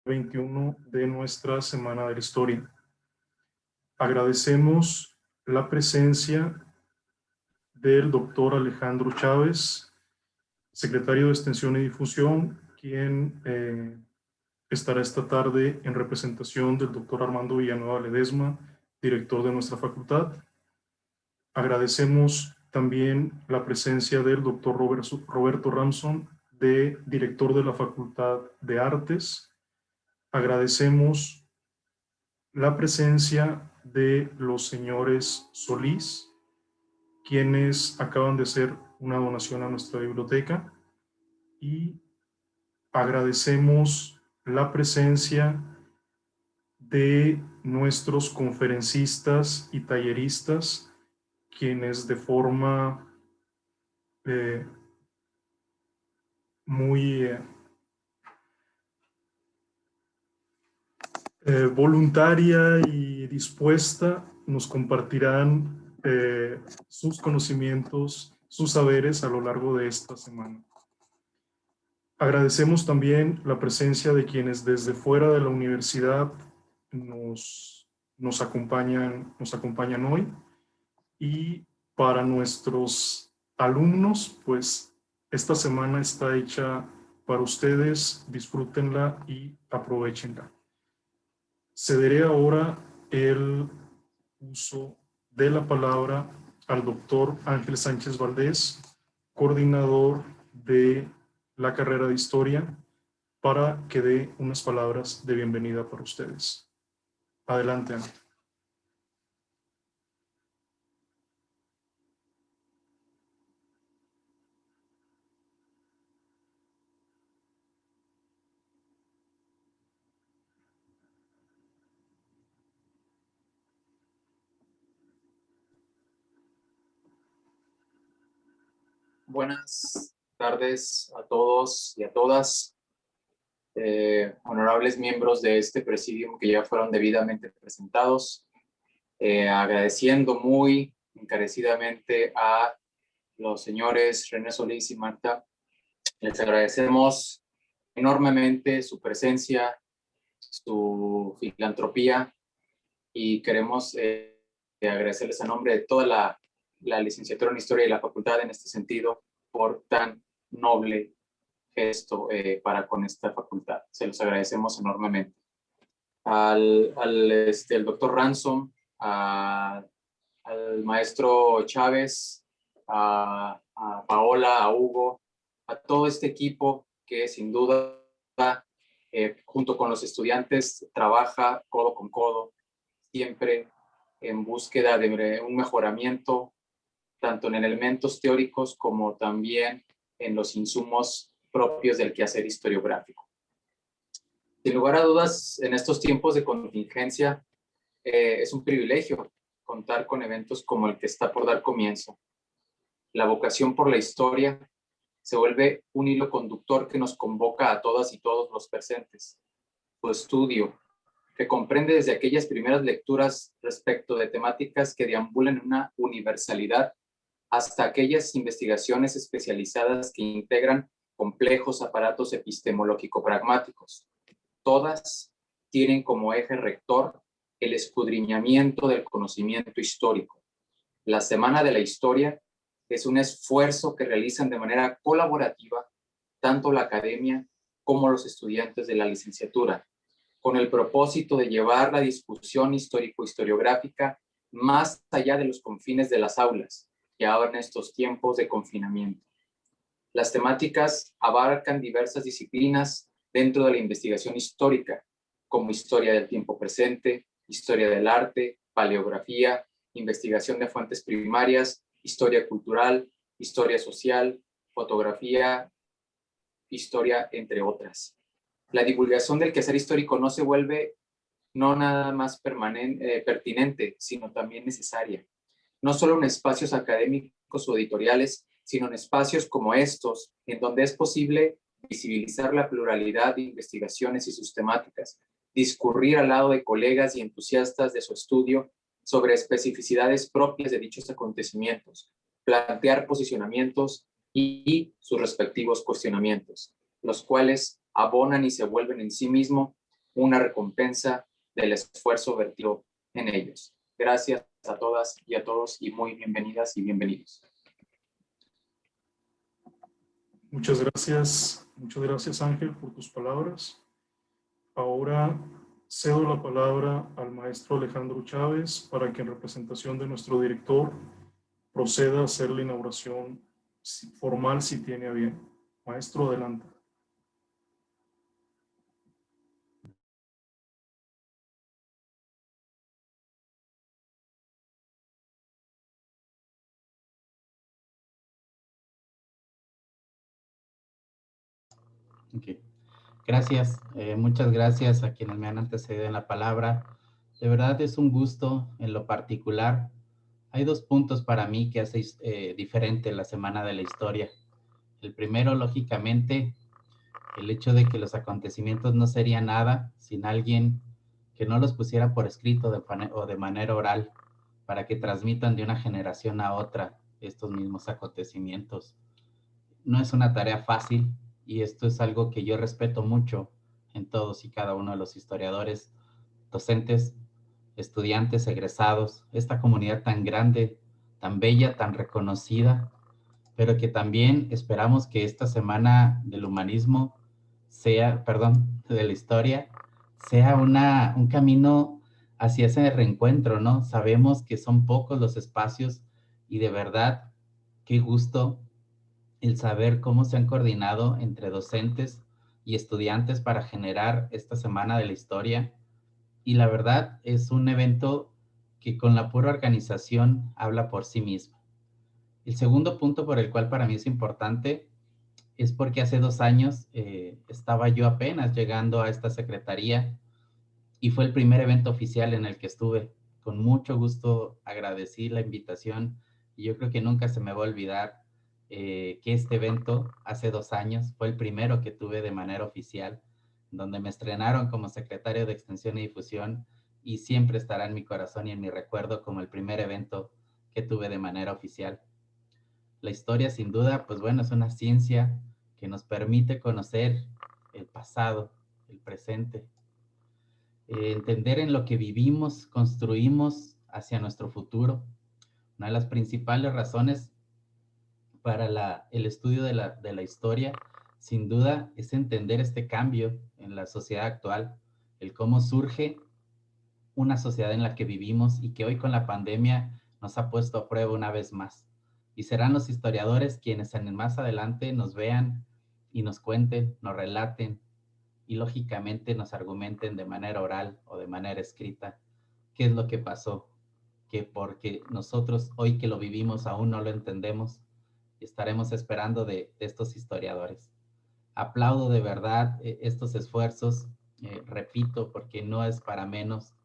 21 de nuestra Semana de la Historia. Agradecemos la presencia del doctor Alejandro Chávez, secretario de Extensión y Difusión, quien estará esta tarde en representación del doctor Armando Villanueva Ledesma, director de nuestra facultad. Agradecemos también la presencia del doctor Roberto Ramson, director de la Facultad de Artes. Agradecemos la presencia de los señores Solís, quienes acaban de hacer una donación a nuestra biblioteca, y agradecemos la presencia de nuestros conferencistas y talleristas, quienes de forma muy voluntaria y dispuesta nos compartirán sus conocimientos, sus saberes a lo largo de esta semana. Agradecemos también la presencia de quienes desde fuera de la universidad nos acompañan hoy, y para nuestros alumnos, pues esta semana está hecha para ustedes, disfrútenla y aprovechenla. Cederé ahora el uso de la palabra al doctor Ángel Sánchez Valdés, coordinador de la carrera de Historia, para que dé unas palabras de bienvenida para ustedes. Adelante, Ángel. Buenas tardes a todos y a todas, honorables miembros de este presidium que ya fueron debidamente presentados, agradeciendo muy encarecidamente a los señores René Solís y Marta. Les agradecemos enormemente su presencia, su filantropía, y queremos agradecerles a nombre de toda la licenciatura en Historia y la facultad en este sentido por tan noble gesto para con esta facultad. Se los agradecemos enormemente. Al doctor Ransom, al maestro Chávez, a Paola, a Hugo, a todo este equipo que sin duda, junto con los estudiantes, trabaja codo con codo, siempre en búsqueda de un mejoramiento, tanto en elementos teóricos como también en los insumos propios del quehacer historiográfico. Sin lugar a dudas, en estos tiempos de contingencia, es un privilegio contar con eventos como el que está por dar comienzo. La vocación por la historia se vuelve un hilo conductor que nos convoca a todas y todos los presentes. Su estudio, que comprende desde aquellas primeras lecturas respecto de temáticas que deambulan en una universalidad, hasta aquellas investigaciones especializadas que integran complejos aparatos epistemológico-pragmáticos. Todas tienen como eje rector el escudriñamiento del conocimiento histórico. La Semana de la Historia es un esfuerzo que realizan de manera colaborativa tanto la academia como los estudiantes de la licenciatura, con el propósito de llevar la discusión histórico-historiográfica más allá de los confines de las aulas, que ahora en estos tiempos de confinamiento. Las temáticas abarcan diversas disciplinas dentro de la investigación histórica, como historia del tiempo presente, historia del arte, paleografía, investigación de fuentes primarias, historia cultural, historia social, fotografía, historia, entre otras. La divulgación del quehacer histórico no se vuelve no nada más pertinente, sino también necesaria. No solo en espacios académicos o editoriales, sino en espacios como estos, en donde es posible visibilizar la pluralidad de investigaciones y sus temáticas, discurrir al lado de colegas y entusiastas de su estudio sobre especificidades propias de dichos acontecimientos, plantear posicionamientos y sus respectivos cuestionamientos, los cuales abonan y se vuelven en sí mismo una recompensa del esfuerzo vertido en ellos. Gracias a todas y a todos y muy bienvenidas y bienvenidos. Muchas gracias Ángel por tus palabras. Ahora cedo la palabra al maestro Alejandro Chávez para que en representación de nuestro director proceda a hacer la inauguración formal si tiene a bien. Maestro, adelante. Okay. Gracias, muchas gracias a quienes me han antecedido en la palabra. De verdad es un gusto en lo particular. Hay dos puntos para mí que hace diferente la Semana de la Historia. El primero, lógicamente, el hecho de que los acontecimientos no serían nada sin alguien que no los pusiera por escrito o de manera oral para que transmitan de una generación a otra estos mismos acontecimientos. No es una tarea fácil y esto es algo que yo respeto mucho en todos y cada uno de los historiadores, docentes, estudiantes, egresados, esta comunidad tan grande, tan bella, tan reconocida, pero que también esperamos que esta semana del humanismo sea, perdón, de la historia, sea un camino hacia ese reencuentro, ¿no? Sabemos que son pocos los espacios y de verdad, qué gusto el saber cómo se han coordinado entre docentes y estudiantes para generar esta Semana de la Historia. Y la verdad es un evento que con la pura organización habla por sí mismo. El segundo punto por el cual para mí es importante es porque hace 2 años estaba yo apenas llegando a esta secretaría y fue el primer evento oficial en el que estuve. Con mucho gusto agradecí la invitación y yo creo que nunca se me va a olvidar que este evento hace 2 años fue el primero que tuve de manera oficial, donde me estrenaron como secretario de Extensión y Difusión y siempre estará en mi corazón y en mi recuerdo como el primer evento que tuve de manera oficial. La historia, sin duda, pues bueno, es una ciencia que nos permite conocer el pasado, el presente, entender en lo que vivimos, construimos hacia nuestro futuro. Una de las principales razones para el estudio de la historia, sin duda, es entender este cambio en la sociedad actual, el cómo surge una sociedad en la que vivimos y que hoy con la pandemia nos ha puesto a prueba una vez más. Y serán los historiadores quienes en el más adelante nos vean y nos cuenten, nos relaten y lógicamente nos argumenten de manera oral o de manera escrita qué es lo que pasó, que porque nosotros hoy que lo vivimos aún no lo entendemos y estaremos esperando de estos historiadores. Aplaudo de verdad estos esfuerzos, repito, porque no es para menos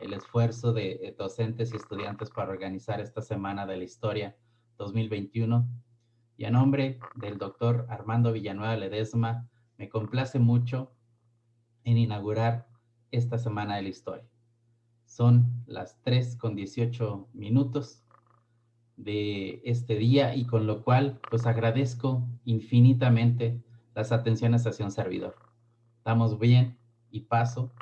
el esfuerzo de docentes y estudiantes para organizar esta Semana de la Historia 2021. Y a nombre del doctor Armando Villanueva Ledesma, me complace mucho en inaugurar esta Semana de la Historia. Son las 3:18 de este día y con lo cual pues agradezco infinitamente las atenciones hacia un servidor. Damos bien y paso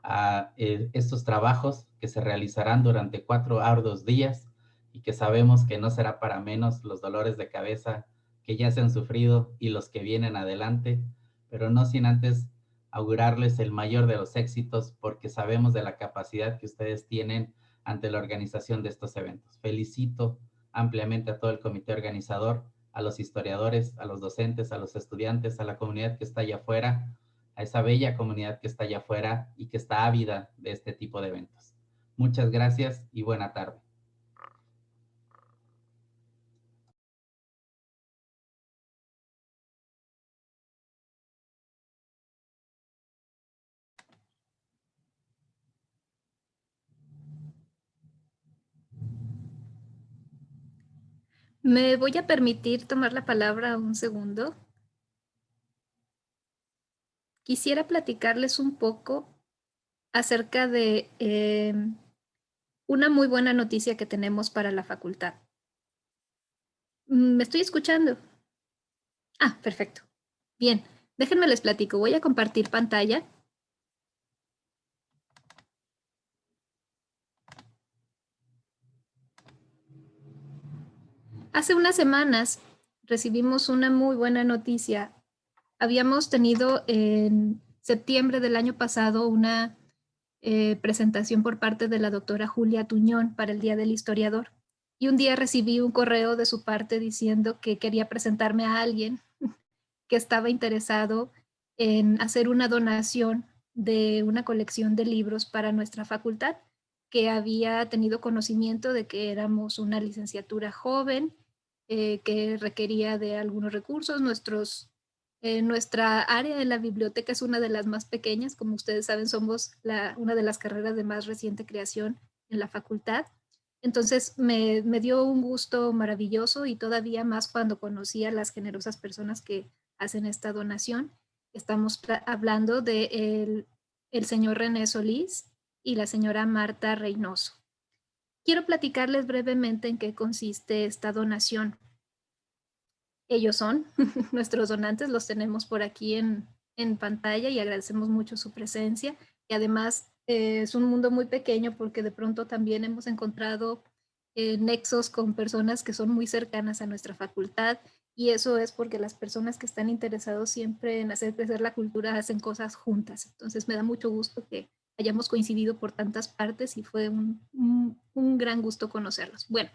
a estos trabajos que se realizarán durante 4 arduos días y que sabemos que no será para menos los dolores de cabeza que ya se han sufrido y los que vienen adelante, pero no sin antes augurarles el mayor de los éxitos porque sabemos de la capacidad que ustedes tienen ante la organización de estos eventos. Felicito ampliamente a todo el comité organizador, a los historiadores, a los docentes, a los estudiantes, a la comunidad que está allá afuera, a esa bella comunidad que está allá afuera y que está ávida de este tipo de eventos. Muchas gracias y buena tarde. ¿Me voy a permitir tomar la palabra un segundo? Quisiera platicarles un poco acerca de una muy buena noticia que tenemos para la facultad. ¿Me estoy escuchando? Ah, perfecto. Bien, déjenme les platico. Voy a compartir pantalla. Hace unas semanas recibimos una muy buena noticia. Habíamos tenido en septiembre del año pasado una presentación por parte de la doctora Julia Tuñón para el Día del Historiador. Y un día recibí un correo de su parte diciendo que quería presentarme a alguien que estaba interesado en hacer una donación de una colección de libros para nuestra facultad, que había tenido conocimiento de que éramos una licenciatura joven, que requería de algunos recursos. Nuestra área de la biblioteca es una de las más pequeñas. Como ustedes saben, somos una de las carreras de más reciente creación en la facultad. Entonces me dio un gusto maravilloso, y todavía más cuando conocí a las generosas personas que hacen esta donación. Estamos hablando de el señor René Solís y la señora Marta Reynoso. Quiero platicarles brevemente en qué consiste esta donación. Ellos son nuestros donantes, los tenemos por aquí en pantalla, y agradecemos mucho su presencia. Y además es un mundo muy pequeño, porque de pronto también hemos encontrado nexos con personas que son muy cercanas a nuestra facultad, y eso es porque las personas que están interesados siempre en hacer crecer la cultura hacen cosas juntas. Entonces me da mucho gusto que hayamos coincidido por tantas partes, y fue un gran gusto conocerlos. Bueno,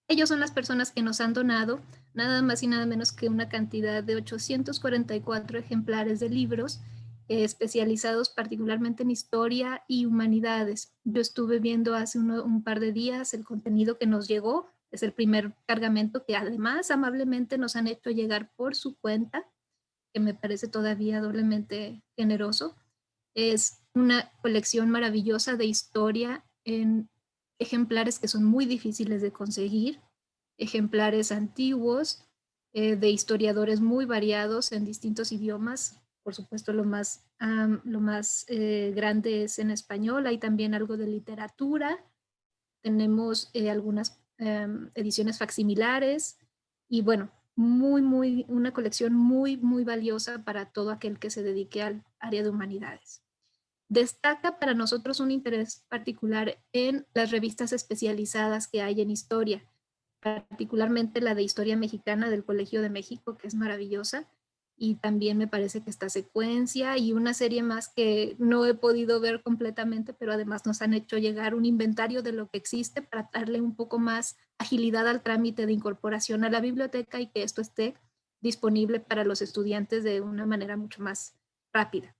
ellos son las personas que nos han donado nada más y nada menos que una cantidad de 844 ejemplares de libros especializados particularmente en historia y humanidades. Yo estuve viendo hace un par de días el contenido que nos llegó. Es el primer cargamento que además amablemente nos han hecho llegar por su cuenta, que me parece todavía doblemente generoso. Es una colección maravillosa de historia en ejemplares que son muy difíciles de conseguir, ejemplares antiguos, de historiadores muy variados en distintos idiomas. Por supuesto, lo más grande es en español. Hay también algo de literatura. Tenemos algunas ediciones facsimilares, y bueno, una colección muy, muy valiosa para todo aquel que se dedique al área de humanidades. Destaca para nosotros un interés particular en las revistas especializadas que hay en historia, particularmente la de Historia Mexicana del Colegio de México, que es maravillosa, y también me parece que está Secuencia y una serie más que no he podido ver completamente, pero además nos han hecho llegar un inventario de lo que existe para darle un poco más agilidad al trámite de incorporación a la biblioteca, y que esto esté disponible para los estudiantes de una manera mucho más rápida.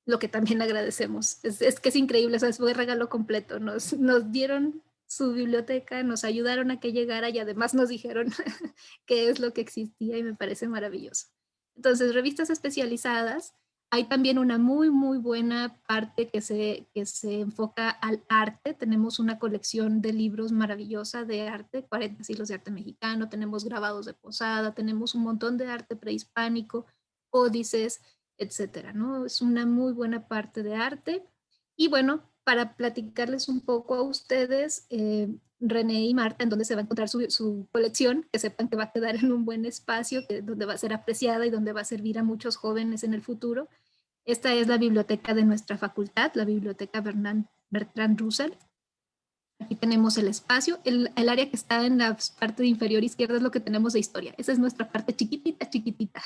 Lo que también agradecemos. Es que es increíble, eso fue regalo completo. Nos dieron su biblioteca, nos ayudaron a que llegara, y además nos dijeron qué es lo que existía, y me parece maravilloso. Entonces, revistas especializadas. Hay también una muy, muy buena parte que se enfoca al arte. Tenemos una colección de libros maravillosa de arte, 40 siglos de arte mexicano, tenemos grabados de Posada, tenemos un montón de arte prehispánico, códices, etcétera, ¿no? Es una muy buena parte de arte. Y bueno, para platicarles un poco a ustedes, René y Marta, en donde se va a encontrar su colección, que sepan que va a quedar en un buen espacio, donde va a ser apreciada y donde va a servir a muchos jóvenes en el futuro. Esta es la biblioteca de nuestra facultad, la biblioteca Bertrand Russell. Aquí tenemos el espacio. El área que está en la parte inferior izquierda es lo que tenemos de historia. Esa es nuestra parte chiquitita, chiquitita,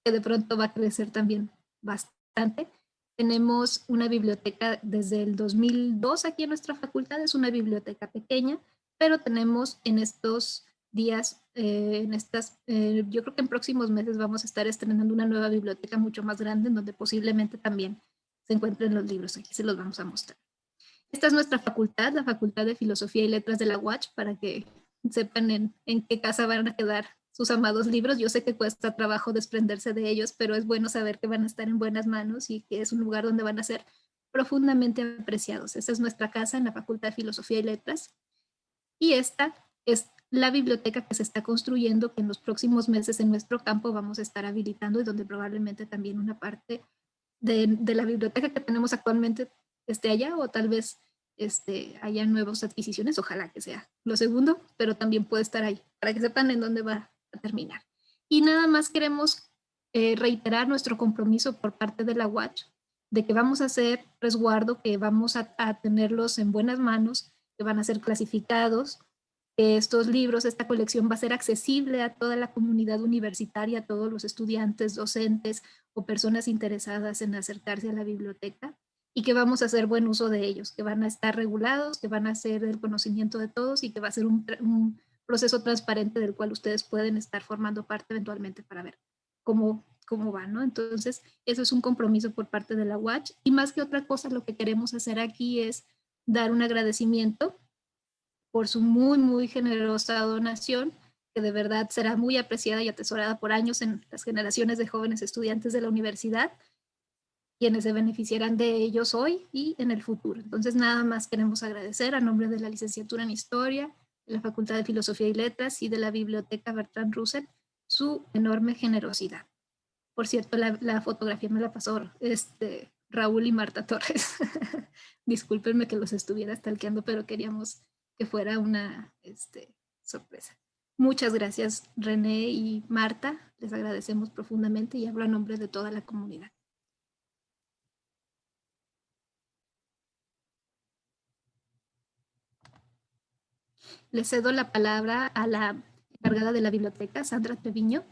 que de pronto va a crecer también bastante. Tenemos una biblioteca desde el 2002 aquí en nuestra facultad. Es una biblioteca pequeña, pero tenemos en estos días, yo creo que en próximos meses vamos a estar estrenando una nueva biblioteca mucho más grande, en donde posiblemente también se encuentren los libros. Aquí se los vamos a mostrar. Esta es nuestra facultad, la Facultad de Filosofía y Letras de la UACH, para que sepan en qué casa van a quedar sus amados libros. Yo sé que cuesta trabajo desprenderse de ellos, pero es bueno saber que van a estar en buenas manos y que es un lugar donde van a ser profundamente apreciados. Esta es nuestra casa en la Facultad de Filosofía y Letras. Y esta es la biblioteca que se está construyendo, que en los próximos meses en nuestro campo vamos a estar habilitando, y donde probablemente también una parte de la biblioteca que tenemos actualmente esté allá, o tal vez haya nuevas adquisiciones. Ojalá que sea lo segundo, pero también puede estar ahí, para que sepan en dónde va a terminar. Y nada más queremos reiterar nuestro compromiso por parte de la UACH, de que vamos a hacer resguardo, que vamos a tenerlos en buenas manos, que van a ser clasificados, que estos libros, esta colección va a ser accesible a toda la comunidad universitaria, a todos los estudiantes, docentes o personas interesadas en acercarse a la biblioteca, y que vamos a hacer buen uso de ellos, que van a estar regulados, que van a ser del conocimiento de todos y que va a ser un proceso transparente del cual ustedes pueden estar formando parte eventualmente para ver cómo va, ¿no? Entonces, eso es un compromiso por parte de la UACH, y más que otra cosa, lo que queremos hacer aquí es dar un agradecimiento por su muy, muy generosa donación, que de verdad será muy apreciada y atesorada por años en las generaciones de jóvenes estudiantes de la universidad, quienes se beneficiarán de ellos hoy y en el futuro. Entonces, nada más queremos agradecer a nombre de la licenciatura en Historia, de la Facultad de Filosofía y Letras y de la Biblioteca Bertrand Russell su enorme generosidad. Por cierto, la fotografía me la pasó Raúl y Marta Torres. Discúlpenme que los estuviera stalkeando, pero queríamos que fuera una sorpresa. Muchas gracias, René y Marta. Les agradecemos profundamente y hablo a nombre de toda la comunidad. Le cedo la palabra a la encargada de la biblioteca, Sandra Treviño.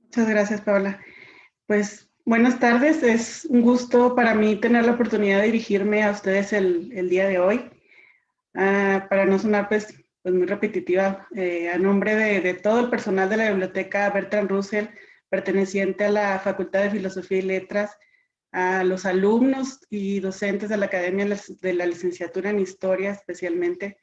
Muchas gracias, Paola. Pues buenas tardes, es un gusto para mí tener la oportunidad de dirigirme a ustedes el día de hoy. Para no sonar pues muy repetitiva, a nombre de todo el personal de la Biblioteca Bertrand Russell, perteneciente a la Facultad de Filosofía y Letras, a los alumnos y docentes de la Academia de la Licenciatura en Historia especialmente,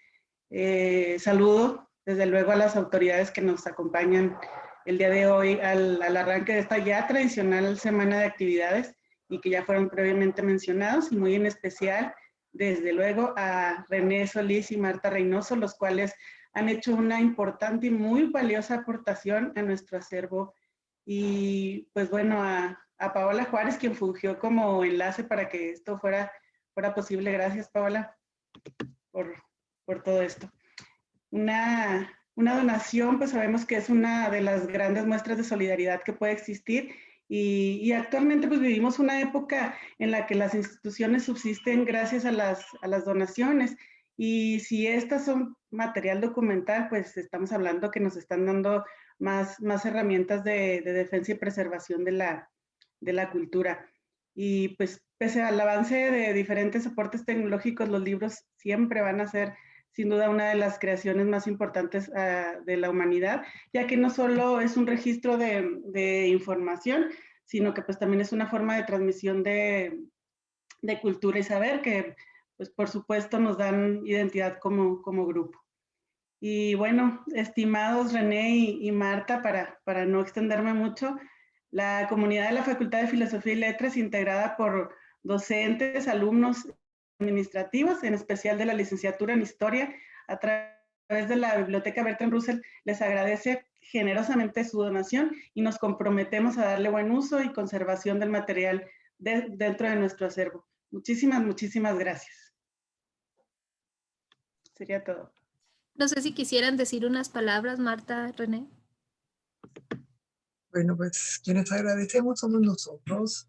saludo desde luego a las autoridades que nos acompañan el día de hoy al arranque de esta ya tradicional semana de actividades y que ya fueron previamente mencionados, y muy en especial, desde luego, a René Solís y Marta Reynoso, los cuales han hecho una importante y muy valiosa aportación a nuestro acervo. Y pues bueno, a Paola Juárez, quien fungió como enlace para que esto fuera posible. Gracias, Paola, por todo esto. Una donación, pues sabemos que es una de las grandes muestras de solidaridad que puede existir, y actualmente pues vivimos una época en la que las instituciones subsisten gracias a las donaciones, y si estas son material documental, pues estamos hablando que nos están dando más herramientas de defensa y preservación de la cultura. Y pues pese al avance de diferentes aportes tecnológicos, los libros siempre van a ser sin duda una de las creaciones más importantes de la humanidad, ya que no solo es un registro de información, sino que pues también es una forma de transmisión de cultura y saber que pues por supuesto nos dan identidad como grupo. Y bueno, estimados René y Marta, para no extenderme mucho, la comunidad de la Facultad de Filosofía y Letras, integrada por docentes, alumnos administrativos, en especial de la licenciatura en Historia, a través de la Biblioteca Bertrand Russell, les agradece generosamente su donación y nos comprometemos a darle buen uso y conservación del material dentro de nuestro acervo. Muchísimas gracias. Sería todo. No sé si quisieran decir unas palabras, Marta, René. Bueno, pues quienes agradecemos somos nosotros,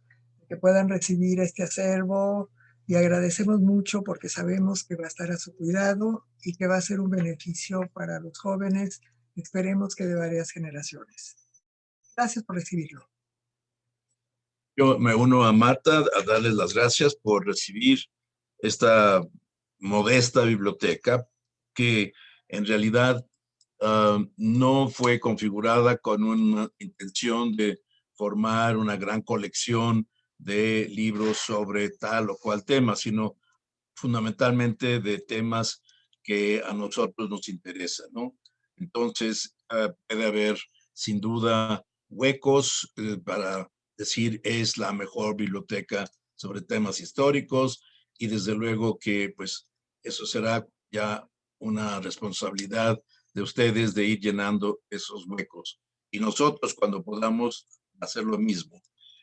que puedan recibir este acervo, y agradecemos mucho porque sabemos que va a estar a su cuidado y que va a ser un beneficio para los jóvenes, esperemos que de varias generaciones. Gracias por recibirlo. Yo me uno a Marta a darles las gracias por recibir esta modesta biblioteca que en realidad no fue configurada con una intención de formar una gran colección de libros sobre tal o cual tema, sino fundamentalmente de temas que a nosotros nos interesan, ¿no? Entonces, puede haber sin duda huecos para decir es la mejor biblioteca sobre temas históricos, y desde luego que pues eso será ya una responsabilidad de ustedes de ir llenando esos huecos, y nosotros cuando podamos hacer lo mismo.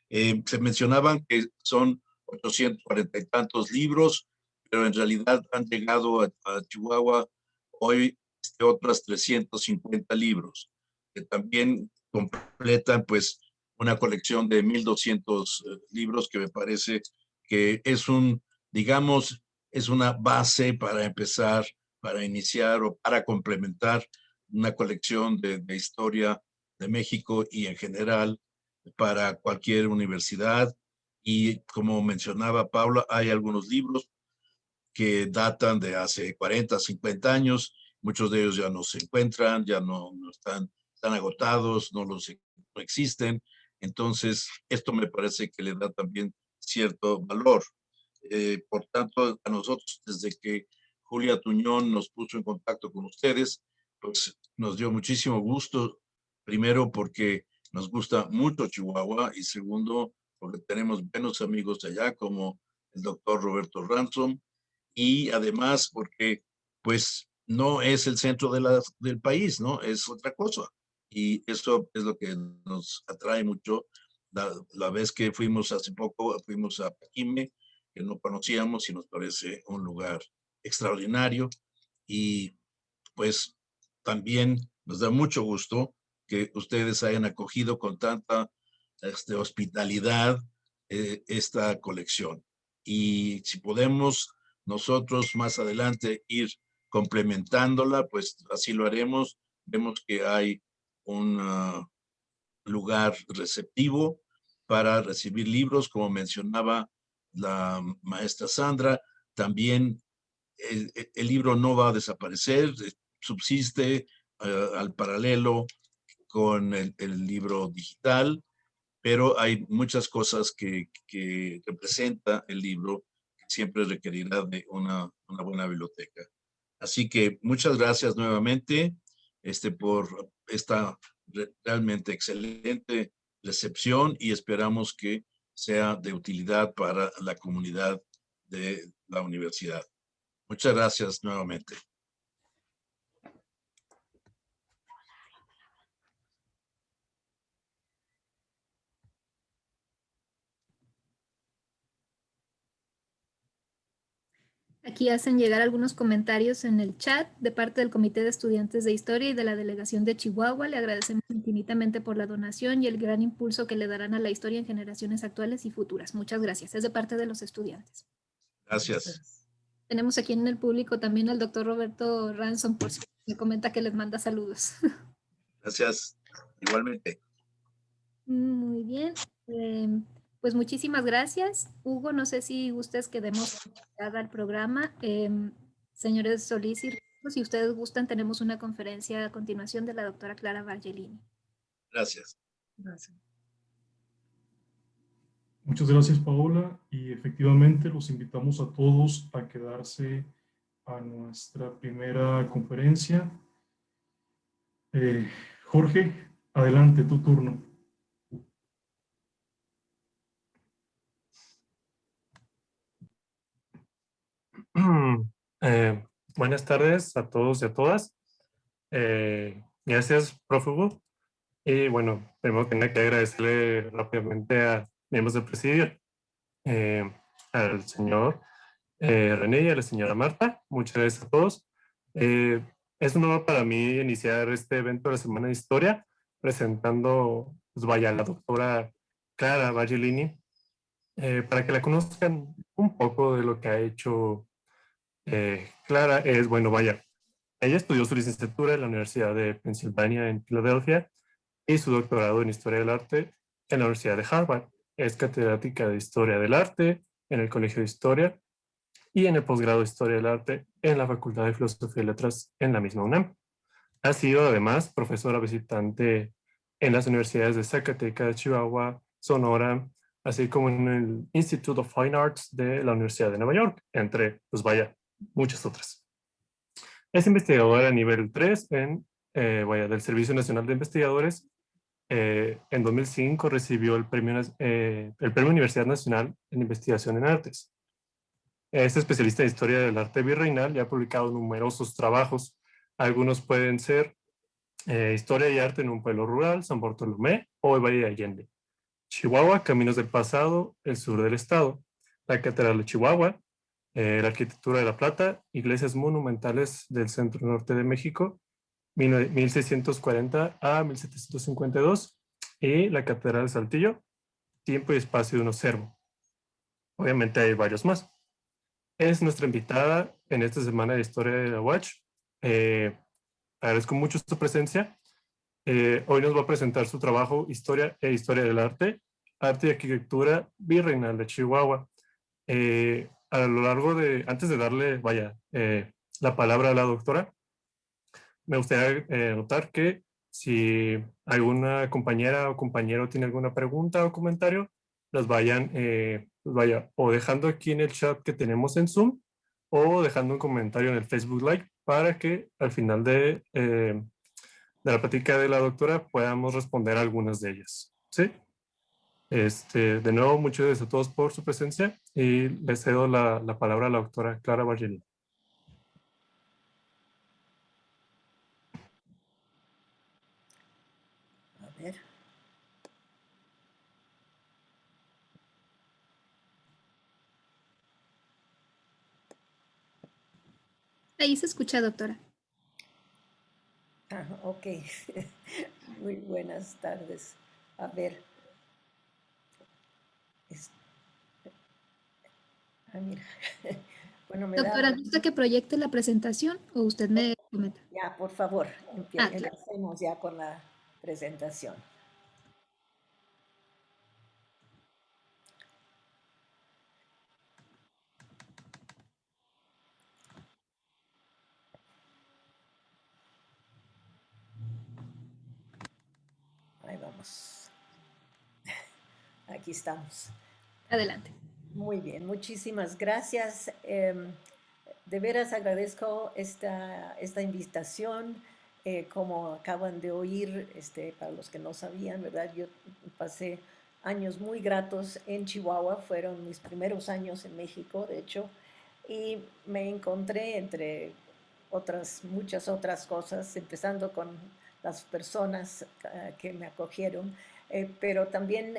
Se mencionaban que son 840 y tantos libros, pero en realidad han llegado a Chihuahua hoy otras 350 libros, que también completan pues una colección de 1,200 libros, que me parece que es digamos, es una base para empezar, para iniciar o para complementar una colección de historia de México y en general para cualquier universidad. Y como mencionaba Paula, hay algunos libros que datan de hace 40, 50 años. Muchos de ellos ya no se encuentran, ya no están agotados, no existen. Entonces, esto me parece que le da también cierto valor. Por tanto, a nosotros, desde que Julia Tuñón nos puso en contacto con ustedes, pues nos dio muchísimo gusto. Primero, porque nos gusta mucho Chihuahua, y segundo, porque tenemos buenos amigos allá, como el doctor Roberto Ransom, y además porque pues no es el centro del país, ¿no? Es otra cosa. Y eso es lo que nos atrae mucho. La vez que fuimos hace poco, fuimos a Paquime, que no conocíamos y nos parece un lugar extraordinario. Y pues también nos da mucho gusto que ustedes hayan acogido con tanta hospitalidad esta colección. Y si podemos nosotros más adelante ir complementándola, pues así lo haremos. Vemos que hay un lugar receptivo para recibir libros, como mencionaba la maestra Sandra. También el libro no va a desaparecer, subsiste al paralelo con el libro digital, pero hay muchas cosas que representa el libro que siempre requerirá de una buena biblioteca. Así que muchas gracias nuevamente por esta realmente excelente recepción, y esperamos que sea de utilidad para la comunidad de la universidad. Muchas gracias nuevamente. Aquí hacen llegar algunos comentarios en el chat de parte del Comité de Estudiantes de Historia y de la Delegación de Chihuahua. Le agradecemos infinitamente por la donación y el gran impulso que le darán a la historia en generaciones actuales y futuras. Muchas gracias. Es de parte de los estudiantes. Gracias. Tenemos aquí en el público también al doctor Roberto Ransom, por si me comenta que les manda saludos. Gracias. Igualmente. Muy bien. Pues muchísimas gracias. Hugo, no sé si gustes que demos al programa. Señores Solís y Rico, si ustedes gustan, tenemos una conferencia a continuación de la doctora Clara Bargelini. Gracias. Gracias. Muchas gracias, Paola, y efectivamente los invitamos a todos a quedarse a nuestra primera conferencia. Jorge, adelante, tu turno. Buenas tardes a todos y a todas. Gracias, profe Hugo. Y bueno, primero que nada que agradecerle rápidamente a miembros del presidio, al señor René y a la señora Marta. Muchas gracias a todos. Es un honor para mí iniciar este evento de la Semana de Historia presentando, pues vaya, a la doctora Clara Bargelini, para que la conozcan un poco de lo que ha hecho. Clara es, bueno, vaya, ella estudió su licenciatura en la Universidad de Pensilvania en Filadelfia y su doctorado en Historia del Arte en la Universidad de Harvard. Es catedrática de Historia del Arte en el Colegio de Historia y en el posgrado de Historia del Arte en la Facultad de Filosofía y Letras en la misma UNAM. Ha sido además profesora visitante en las universidades de Zacatecas, Chihuahua, Sonora, así como en el Institute of Fine Arts de la Universidad de Nueva York, entre, pues vaya, muchas otras. Es investigadora a nivel 3 del Servicio Nacional de Investigadores. En 2005 recibió el premio Universidad Nacional en Investigación en Artes. Es especialista en Historia del Arte Virreinal y ha publicado numerosos trabajos. Algunos pueden ser Historia y Arte en un pueblo rural, San Bartolomé o el Valle de Allende. Chihuahua, Caminos del Pasado, el sur del estado. La Catedral de Chihuahua, la Arquitectura de la Plata, Iglesias Monumentales del Centro Norte de México, 1640 a 1752, y la Catedral de Saltillo, Tiempo y Espacio de un Observo. obviamente hay varios más. Es nuestra invitada en esta semana de Historia de la UACH. Agradezco mucho su presencia. Hoy nos va a presentar su trabajo Historia e Historia del Arte, Arte y Arquitectura Virreinal de Chihuahua. A lo largo de, antes de darle, la palabra a la doctora, me gustaría notar que si alguna compañera o compañero tiene alguna pregunta o comentario, los vayan o dejando aquí en el chat que tenemos en Zoom o dejando un comentario en el Facebook Live para que al final de la plática de la doctora podamos responder algunas de ellas. ¿Sí? De nuevo, muchas gracias a todos por su presencia y les cedo la palabra a la doctora Clara Bargelino. A ver. Ahí se escucha, doctora. Ah, ok. Muy buenas tardes. A ver. Mira. Bueno, Doctora, ¿gusta que proyecte la presentación o usted me comenta? Ya, por favor, empecemos ya con la presentación. Ahí vamos. Aquí estamos. Adelante. Muy bien, muchísimas gracias. De veras agradezco esta invitación. Como acaban de oír, para los que no sabían, ¿verdad? Yo pasé años muy gratos en Chihuahua, fueron mis primeros años en México, de hecho, y me encontré entre muchas otras cosas, empezando con las personas que me acogieron, pero también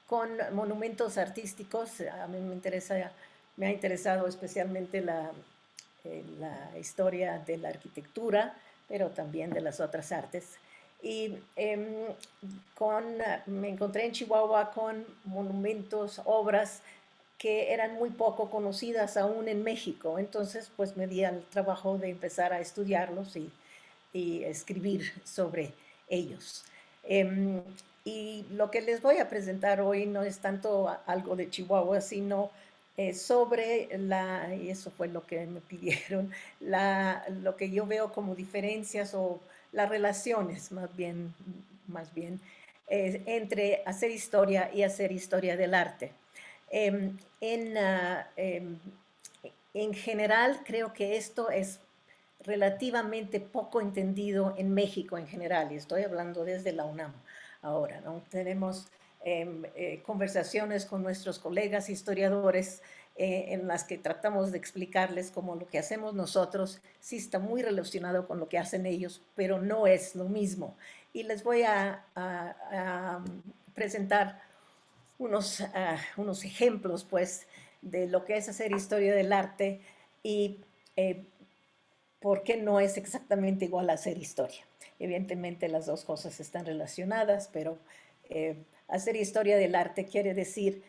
con monumentos artísticos. A mí me ha interesado especialmente la historia de la arquitectura, pero también de las otras artes. Y me encontré en Chihuahua con monumentos, obras que eran muy poco conocidas aún en México. Entonces, pues me di al trabajo de empezar a estudiarlos y escribir sobre ellos. Y lo que les voy a presentar hoy no es tanto algo de Chihuahua, sino sobre y eso fue lo que me pidieron, lo que yo veo como diferencias o las relaciones más bien entre hacer historia y hacer historia del arte. En general, creo que esto es relativamente poco entendido en México en general, y estoy hablando desde la UNAM ahora, ¿no? Tenemos conversaciones con nuestros colegas historiadores en las que tratamos de explicarles cómo lo que hacemos nosotros sí está muy relacionado con lo que hacen ellos, pero no es lo mismo. Y les voy a presentar unos ejemplos, pues, de lo que es hacer historia del arte y por qué no es exactamente igual a hacer historia. Evidentemente las dos cosas están relacionadas, pero hacer historia del arte quiere decir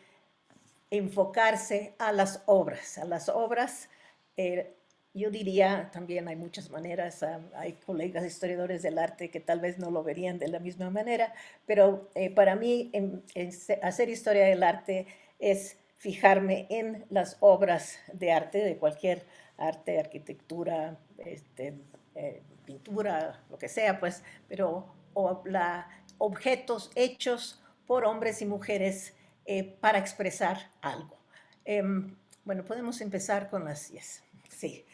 enfocarse a las obras. Yo diría, también hay muchas maneras, hay colegas historiadores del arte que tal vez no lo verían de la misma manera, pero para mí hacer historia del arte es fijarme en las obras de arte, de cualquier arte, arquitectura, pintura, lo que sea, pues, pero objetos hechos por hombres y mujeres para expresar algo. Bueno, podemos empezar con las 10. Sí.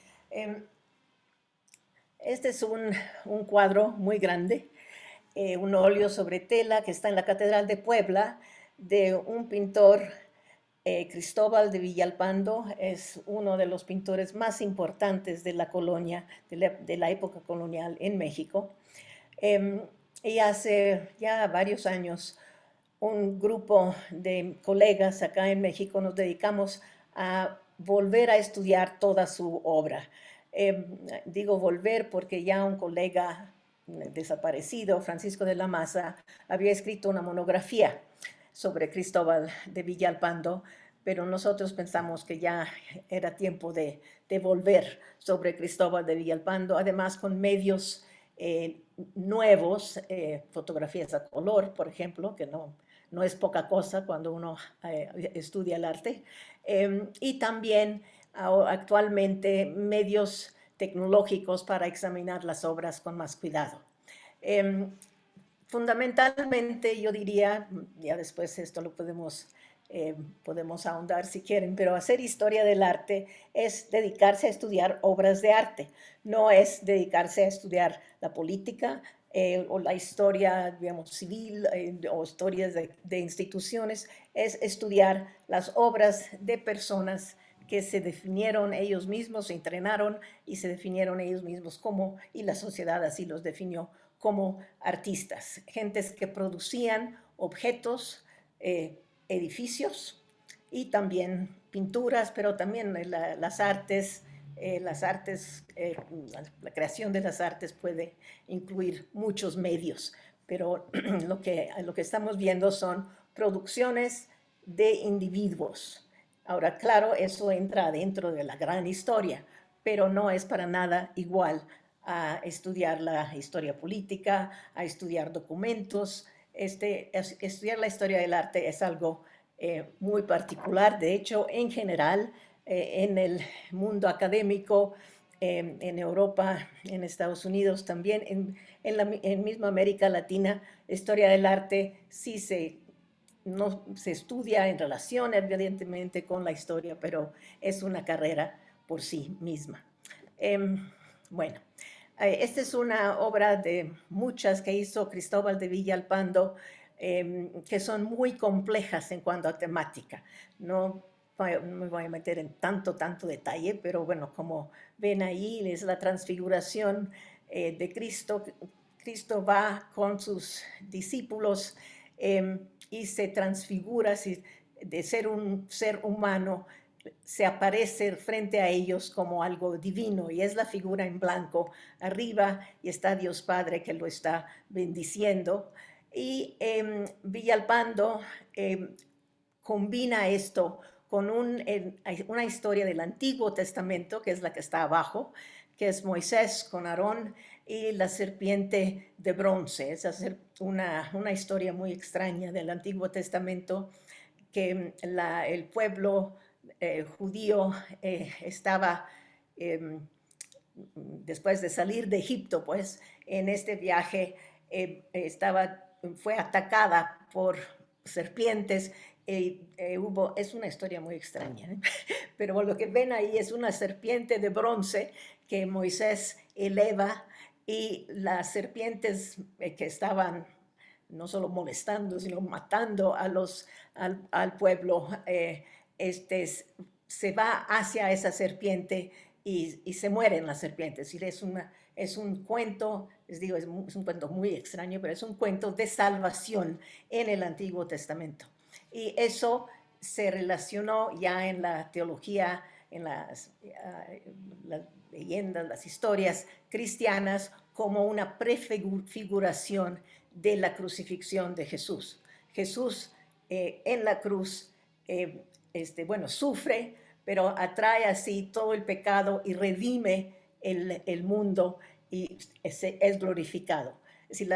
Este es un cuadro muy grande, un óleo sobre tela que está en la Catedral de Puebla, de un pintor, Cristóbal de Villalpando. Es uno de los pintores más importantes de la colonia, de la época colonial en México. Y hace ya varios años, un grupo de colegas acá en México nos dedicamos a volver a estudiar toda su obra. Digo volver porque ya un colega desaparecido, Francisco de la Maza, había escrito una monografía sobre Cristóbal de Villalpando, pero nosotros pensamos que ya era tiempo de volver sobre Cristóbal de Villalpando, además con medios nuevos, fotografías a color, por ejemplo, que no es poca cosa cuando uno estudia el arte, y también actualmente medios tecnológicos para examinar las obras con más cuidado. Fundamentalmente, yo diría, ya después esto lo podemos ahondar si quieren, pero hacer historia del arte es dedicarse a estudiar obras de arte, no es dedicarse a estudiar la política o la historia, digamos, civil o historias de instituciones, es estudiar las obras de personas que se definieron ellos mismos, se entrenaron y se definieron ellos mismos como, y la sociedad así los definió, como artistas, gentes que producían objetos, edificios y también pinturas, pero también las artes, la creación de las artes puede incluir muchos medios, pero lo que estamos viendo son producciones de individuos. Ahora, claro, eso entra dentro de la gran historia, pero no es para nada igual a estudiar la historia política, a estudiar documentos. Estudiar la historia del arte es algo muy particular. De hecho, en general, en el mundo académico, en Europa, en Estados Unidos también, en misma América Latina, historia del arte sí no se estudia en relación, evidentemente, con la historia, pero es una carrera por sí misma. Bueno, esta es una obra de muchas que hizo Cristóbal de Villalpando, que son muy complejas en cuanto a temática. No me voy a meter en tanto detalle, pero bueno, como ven ahí, es la transfiguración de Cristo. Cristo va con sus discípulos y se transfigura de ser un ser humano, se aparece frente a ellos como algo divino, y es la figura en blanco arriba, y está Dios Padre que lo está bendiciendo. Y Villalpando combina esto con una historia del Antiguo Testamento, que es la que está abajo, que es Moisés con Aarón y la serpiente de bronce. Es una historia muy extraña del Antiguo Testamento, que el pueblo judío estaba, después de salir de Egipto, pues en este viaje fue atacada por serpientes. Es una historia muy extraña, ¿eh? Pero lo que ven ahí es una serpiente de bronce que Moisés eleva, y las serpientes que estaban no solo molestando, sino matando al pueblo, se va hacia esa serpiente y se mueren las serpientes. Es un cuento, les digo, es un cuento muy extraño, pero es un cuento de salvación en el Antiguo Testamento. Y eso se relacionó ya en la teología, en las leyendas, las historias cristianas, como una prefiguración de la crucifixión de Jesús. Jesús en la cruz, sufre, pero atrae así todo el pecado y redime el mundo y es glorificado. Es decir,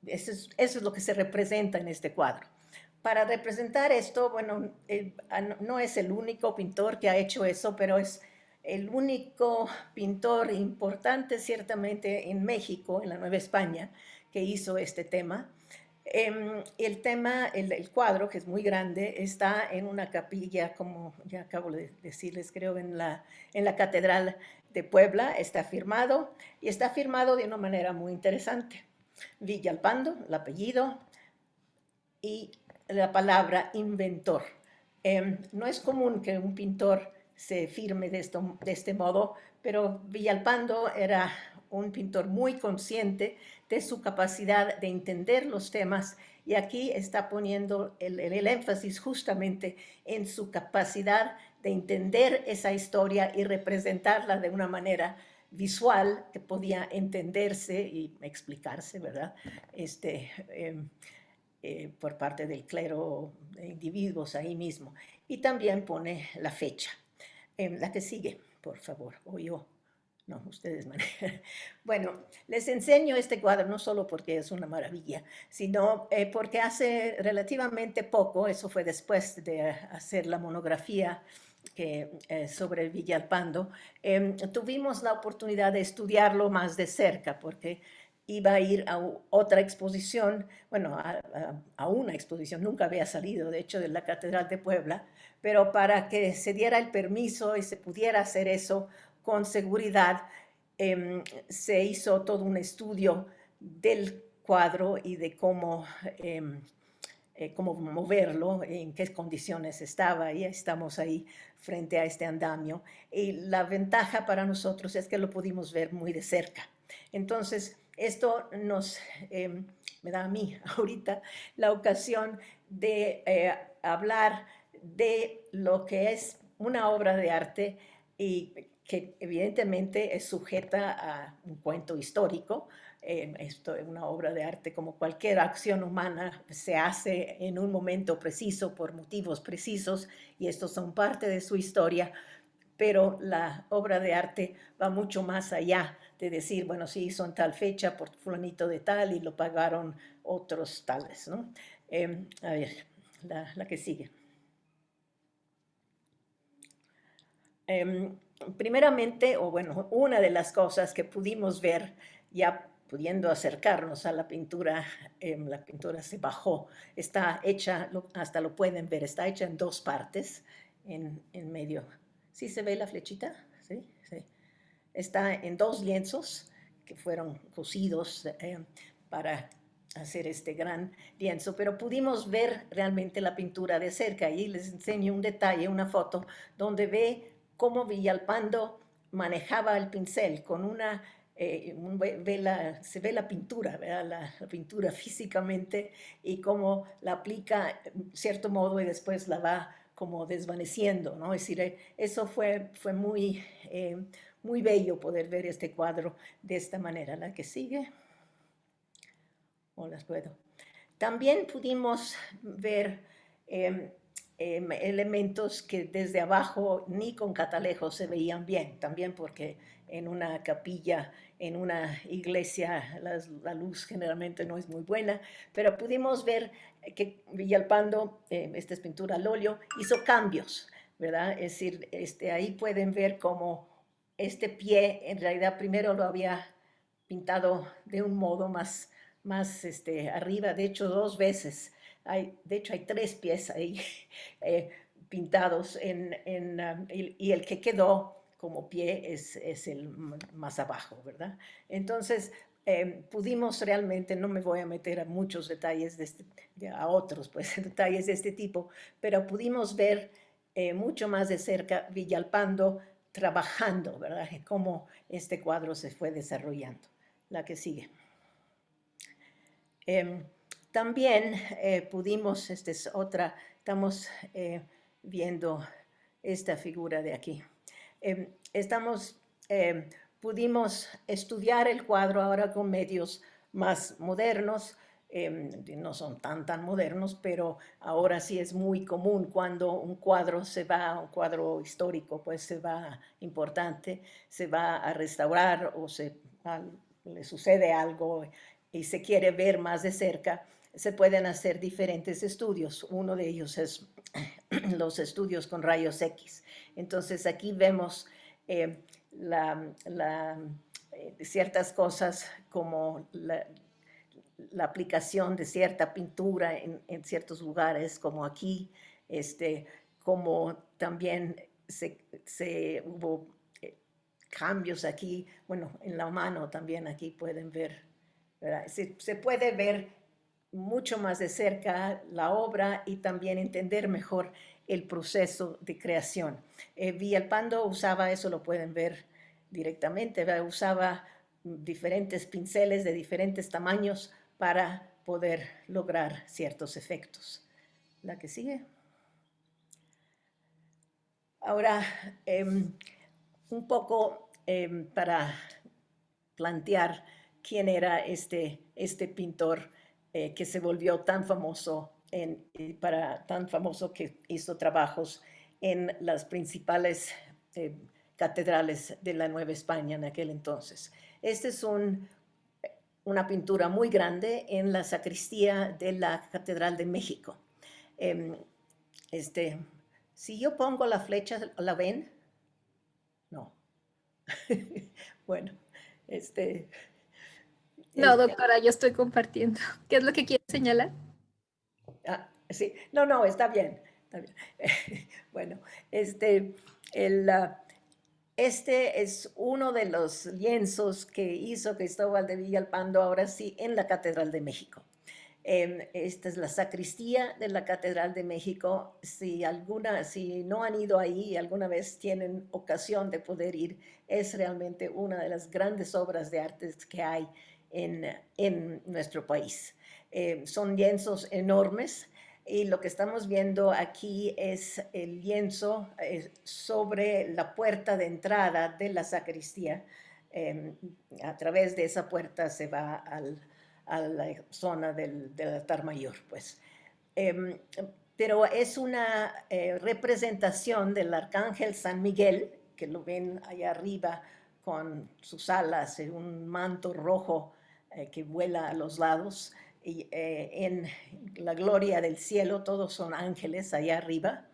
eso es lo que se representa en este cuadro. Para representar esto, bueno, no es el único pintor que ha hecho eso, pero es el único pintor importante ciertamente en México, en la Nueva España, que hizo este tema. El cuadro, que es muy grande, está en una capilla, como ya acabo de decirles, creo, en la Catedral de Puebla. Está firmado, y está firmado de una manera muy interesante. Villalpando, el apellido, y la palabra inventor. No es común que un pintor se firme de este modo, pero Villalpando era un pintor muy consciente de su capacidad de entender los temas, y aquí está poniendo el énfasis justamente en su capacidad de entender esa historia y representarla de una manera visual que podía entenderse y explicarse, ¿verdad? Por parte del clero individuos ahí mismo. Y también pone la fecha. La que sigue, por favor, o yo. No, ustedes manejan. Bueno, les enseño este cuadro no solo porque es una maravilla, sino porque hace relativamente poco, eso fue después de hacer la monografía sobre Villalpando, tuvimos la oportunidad de estudiarlo más de cerca, porque iba a ir a otra exposición, bueno, a una exposición, nunca había salido, de hecho, de la Catedral de Puebla, pero para que se diera el permiso y se pudiera hacer eso con seguridad, se hizo todo un estudio del cuadro y de cómo moverlo, en qué condiciones estaba, y estamos ahí frente a este andamio. Y la ventaja para nosotros es que lo pudimos ver muy de cerca. Entonces, esto me da a mí ahorita la ocasión de hablar de lo que es una obra de arte y que evidentemente es sujeta a un cuento histórico. Esto es una obra de arte, como cualquier acción humana, se hace en un momento preciso por motivos precisos, y estos son parte de su historia, pero la obra de arte va mucho más allá de decir, bueno, se hizo en tal fecha por fulanito de tal y lo pagaron otros tales, ¿no? A ver, la que sigue. Primeramente, o bueno, una de las cosas que pudimos ver, ya pudiendo acercarnos a la pintura se bajó, está hecha, hasta lo pueden ver, está hecha en dos partes, en medio. ¿Sí se ve la flechita? Sí, sí. Está en dos lienzos que fueron cosidos para hacer este gran lienzo, pero pudimos ver realmente la pintura de cerca. Y les enseño un detalle, una foto, donde ve cómo Villalpando manejaba el pincel con una, se ve la pintura, ¿verdad? La pintura físicamente, y cómo la aplica en cierto modo y después la va como desvaneciendo, ¿no? Es decir, eso fue muy, muy bello poder ver este cuadro de esta manera. La que sigue, o las puedo. También pudimos ver elementos que desde abajo ni con catalejo se veían bien, también porque en una capilla, en una iglesia, la luz generalmente no es muy buena, pero pudimos ver que Villalpando, esta es pintura al óleo, hizo cambios, ¿verdad? Es decir, ahí pueden ver cómo este pie en realidad primero lo había pintado de un modo más arriba, de hecho 2 veces. De hecho hay 3 pies ahí pintados y el que quedó como pie es el más abajo, ¿verdad? Entonces, pudimos realmente, no me voy a meter a muchos detalles a otros pues, detalles de este tipo, pero pudimos ver mucho más de cerca Villalpando trabajando, ¿verdad? Cómo este cuadro se fue desarrollando. La que sigue. También pudimos, esta es otra, estamos viendo esta figura de aquí. Pudimos estudiar el cuadro ahora con medios más modernos, no son tan modernos, pero ahora sí es muy común cuando un cuadro un cuadro histórico, pues se va importante, se va a restaurar o le sucede algo y se quiere ver más de cerca, se pueden hacer diferentes estudios. Uno de ellos es los estudios con rayos X. Entonces aquí vemos ciertas cosas como la aplicación de cierta pintura en ciertos lugares, como aquí, como también hubo cambios aquí, bueno, en la mano también aquí pueden ver, ¿verdad? Se puede ver mucho más de cerca la obra y también entender mejor el proceso de creación. Villalpando usaba, eso lo pueden ver directamente, ¿verdad? Usaba diferentes pinceles de diferentes tamaños para poder lograr ciertos efectos. La que sigue. Ahora, un poco para plantear quién era este pintor que se volvió tan famoso para tan famoso que hizo trabajos en las principales catedrales de la Nueva España en aquel entonces. Este es una pintura muy grande en la sacristía de la Catedral de México. Si yo pongo la flecha, ¿la ven? No. Bueno, No, doctora, yo estoy compartiendo. ¿Qué es lo que quiere señalar? Sí, no, está bien. Está bien. Bueno, este es uno de los lienzos que hizo Cristóbal de Villalpando, ahora sí, en la Catedral de México. Esta es la sacristía de la Catedral de México. Si no han ido ahí y alguna vez tienen ocasión de poder ir, es realmente una de las grandes obras de arte que hay en nuestro país. Son lienzos enormes. Y lo que estamos viendo aquí es el lienzo sobre la puerta de entrada de la sacristía. A través de esa puerta se va a la zona del altar mayor, pues. Pero es una representación del arcángel San Miguel, que lo ven allá arriba con sus alas en un manto rojo que vuela a los lados. Y, en la gloria del cielo, todos son ángeles allá arriba.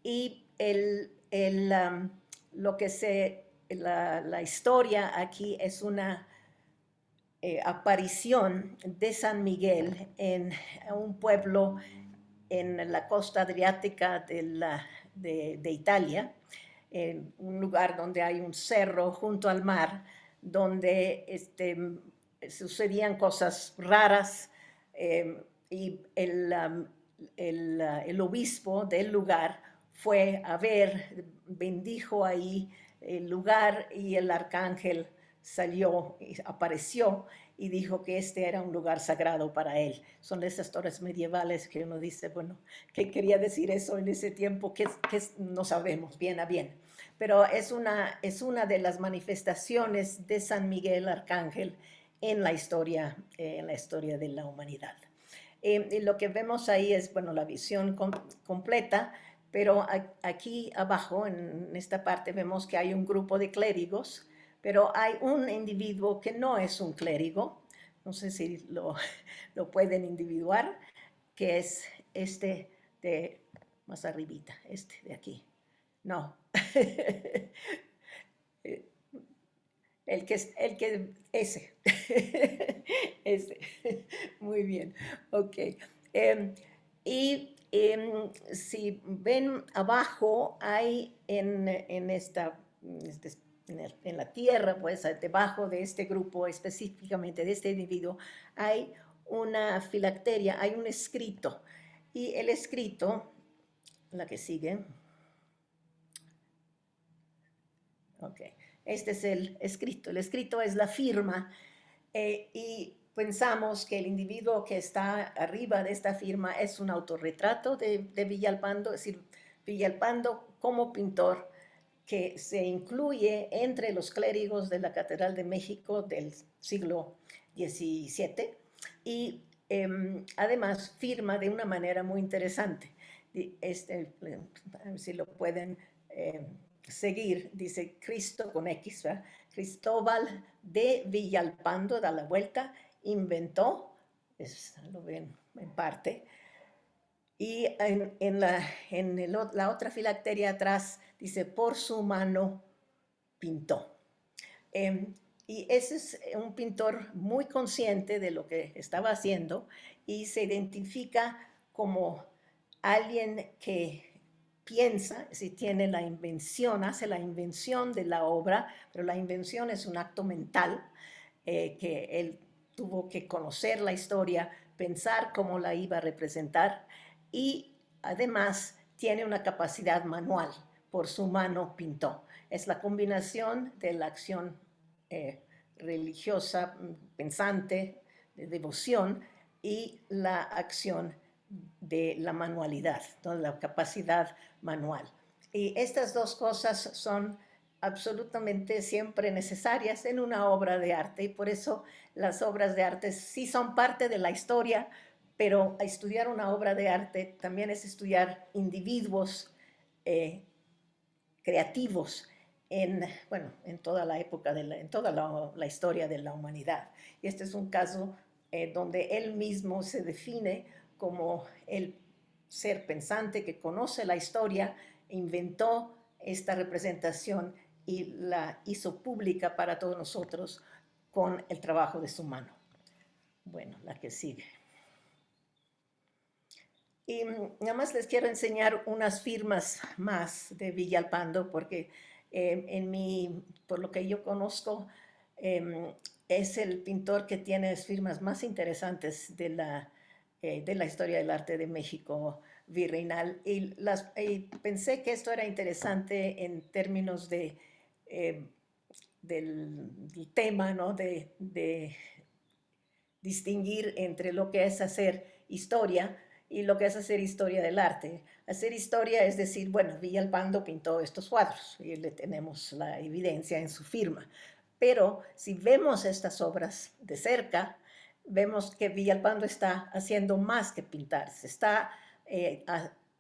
Y la historia aquí es una aparición de San Miguel en un pueblo en la costa adriática de Italia, en un lugar donde hay un cerro junto al mar, donde sucedían cosas raras, y el obispo del lugar fue a ver, bendijo ahí el lugar, y el arcángel salió, apareció y dijo que este era un lugar sagrado para él. Son esas historias medievales que uno dice, bueno, ¿qué quería decir eso en ese tiempo? Que no sabemos bien a bien. Pero es una de las manifestaciones de San Miguel Arcángel en la historia de la humanidad. Y lo que vemos ahí es, bueno, la visión completa, pero aquí abajo, en esta parte, vemos que hay un grupo de clérigos, pero hay un individuo que no es un clérigo, no sé si lo pueden individuar, que es de más arribita, de aquí. No. Ese. Muy bien, ok. Si ven abajo, hay en la tierra, pues debajo de este grupo, específicamente de este individuo, hay una filacteria, hay un escrito. Y el escrito, la que sigue. Ok. Este es el escrito. El escrito es la firma, y pensamos que el individuo que está arriba de esta firma es un autorretrato de Villalpando, es decir, Villalpando como pintor que se incluye entre los clérigos de la Catedral de México del siglo XVII, y además firma de una manera muy interesante. A ver si lo pueden seguir, dice Cristo con X, ¿verdad? Cristóbal de Villalpando, da la vuelta, inventó, lo ven en parte, y en la otra filacteria atrás dice, por su mano pintó. Y ese es un pintor muy consciente de lo que estaba haciendo, y se identifica como alguien que piensa, si tiene la invención, hace la invención de la obra, pero la invención es un acto mental, que él tuvo que conocer la historia, pensar cómo la iba a representar, y además tiene una capacidad manual, por su mano pintó. Es la combinación de la acción religiosa, pensante, de devoción, y la acción de la manualidad, ¿no? La capacidad manual. Y estas dos cosas son absolutamente siempre necesarias en una obra de arte, y por eso las obras de arte sí son parte de la historia, pero estudiar una obra de arte también es estudiar individuos creativos en toda la época, en toda la historia de la humanidad. Y este es un caso donde él mismo se define como el ser pensante que conoce la historia, inventó esta representación y la hizo pública para todos nosotros con el trabajo de su mano. Bueno, la que sigue. Y nada más les quiero enseñar unas firmas más de Villalpando, porque por lo que yo conozco, es el pintor que tiene firmas más interesantes de la historia del arte de México virreinal. Y pensé que esto era interesante en términos del tema, ¿no? de distinguir entre lo que es hacer historia y lo que es hacer historia del arte. Hacer historia es decir, bueno, Villalpando pintó estos cuadros y le tenemos la evidencia en su firma. Pero si vemos estas obras de cerca, vemos que Villalpando está haciendo más que pintar. Se está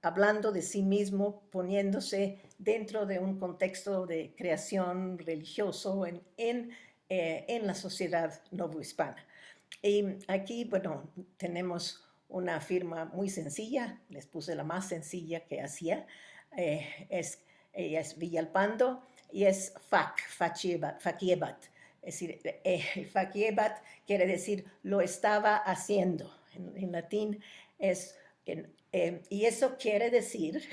hablando de sí mismo, poniéndose dentro de un contexto de creación religioso en la sociedad novohispana. Y aquí, bueno, tenemos una firma muy sencilla, les puse la más sencilla que hacía, es Villalpando y es Fakiebat. Es decir, Fakiebat quiere decir lo estaba haciendo, en latín es, y eso quiere decir,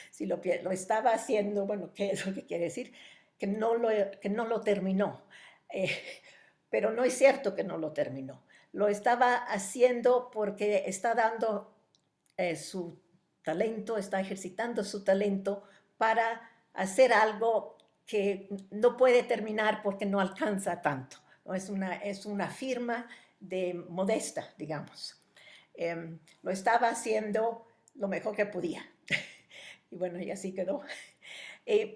si lo estaba haciendo, bueno, ¿qué es lo que quiere decir? Que no lo terminó. Pero no es cierto que no lo terminó. Lo estaba haciendo porque está dando su talento, está ejercitando su talento para hacer algo que no puede terminar porque no alcanza tanto, ¿no? Es una firma modesta, digamos. Lo estaba haciendo lo mejor que podía. Y bueno, y así quedó.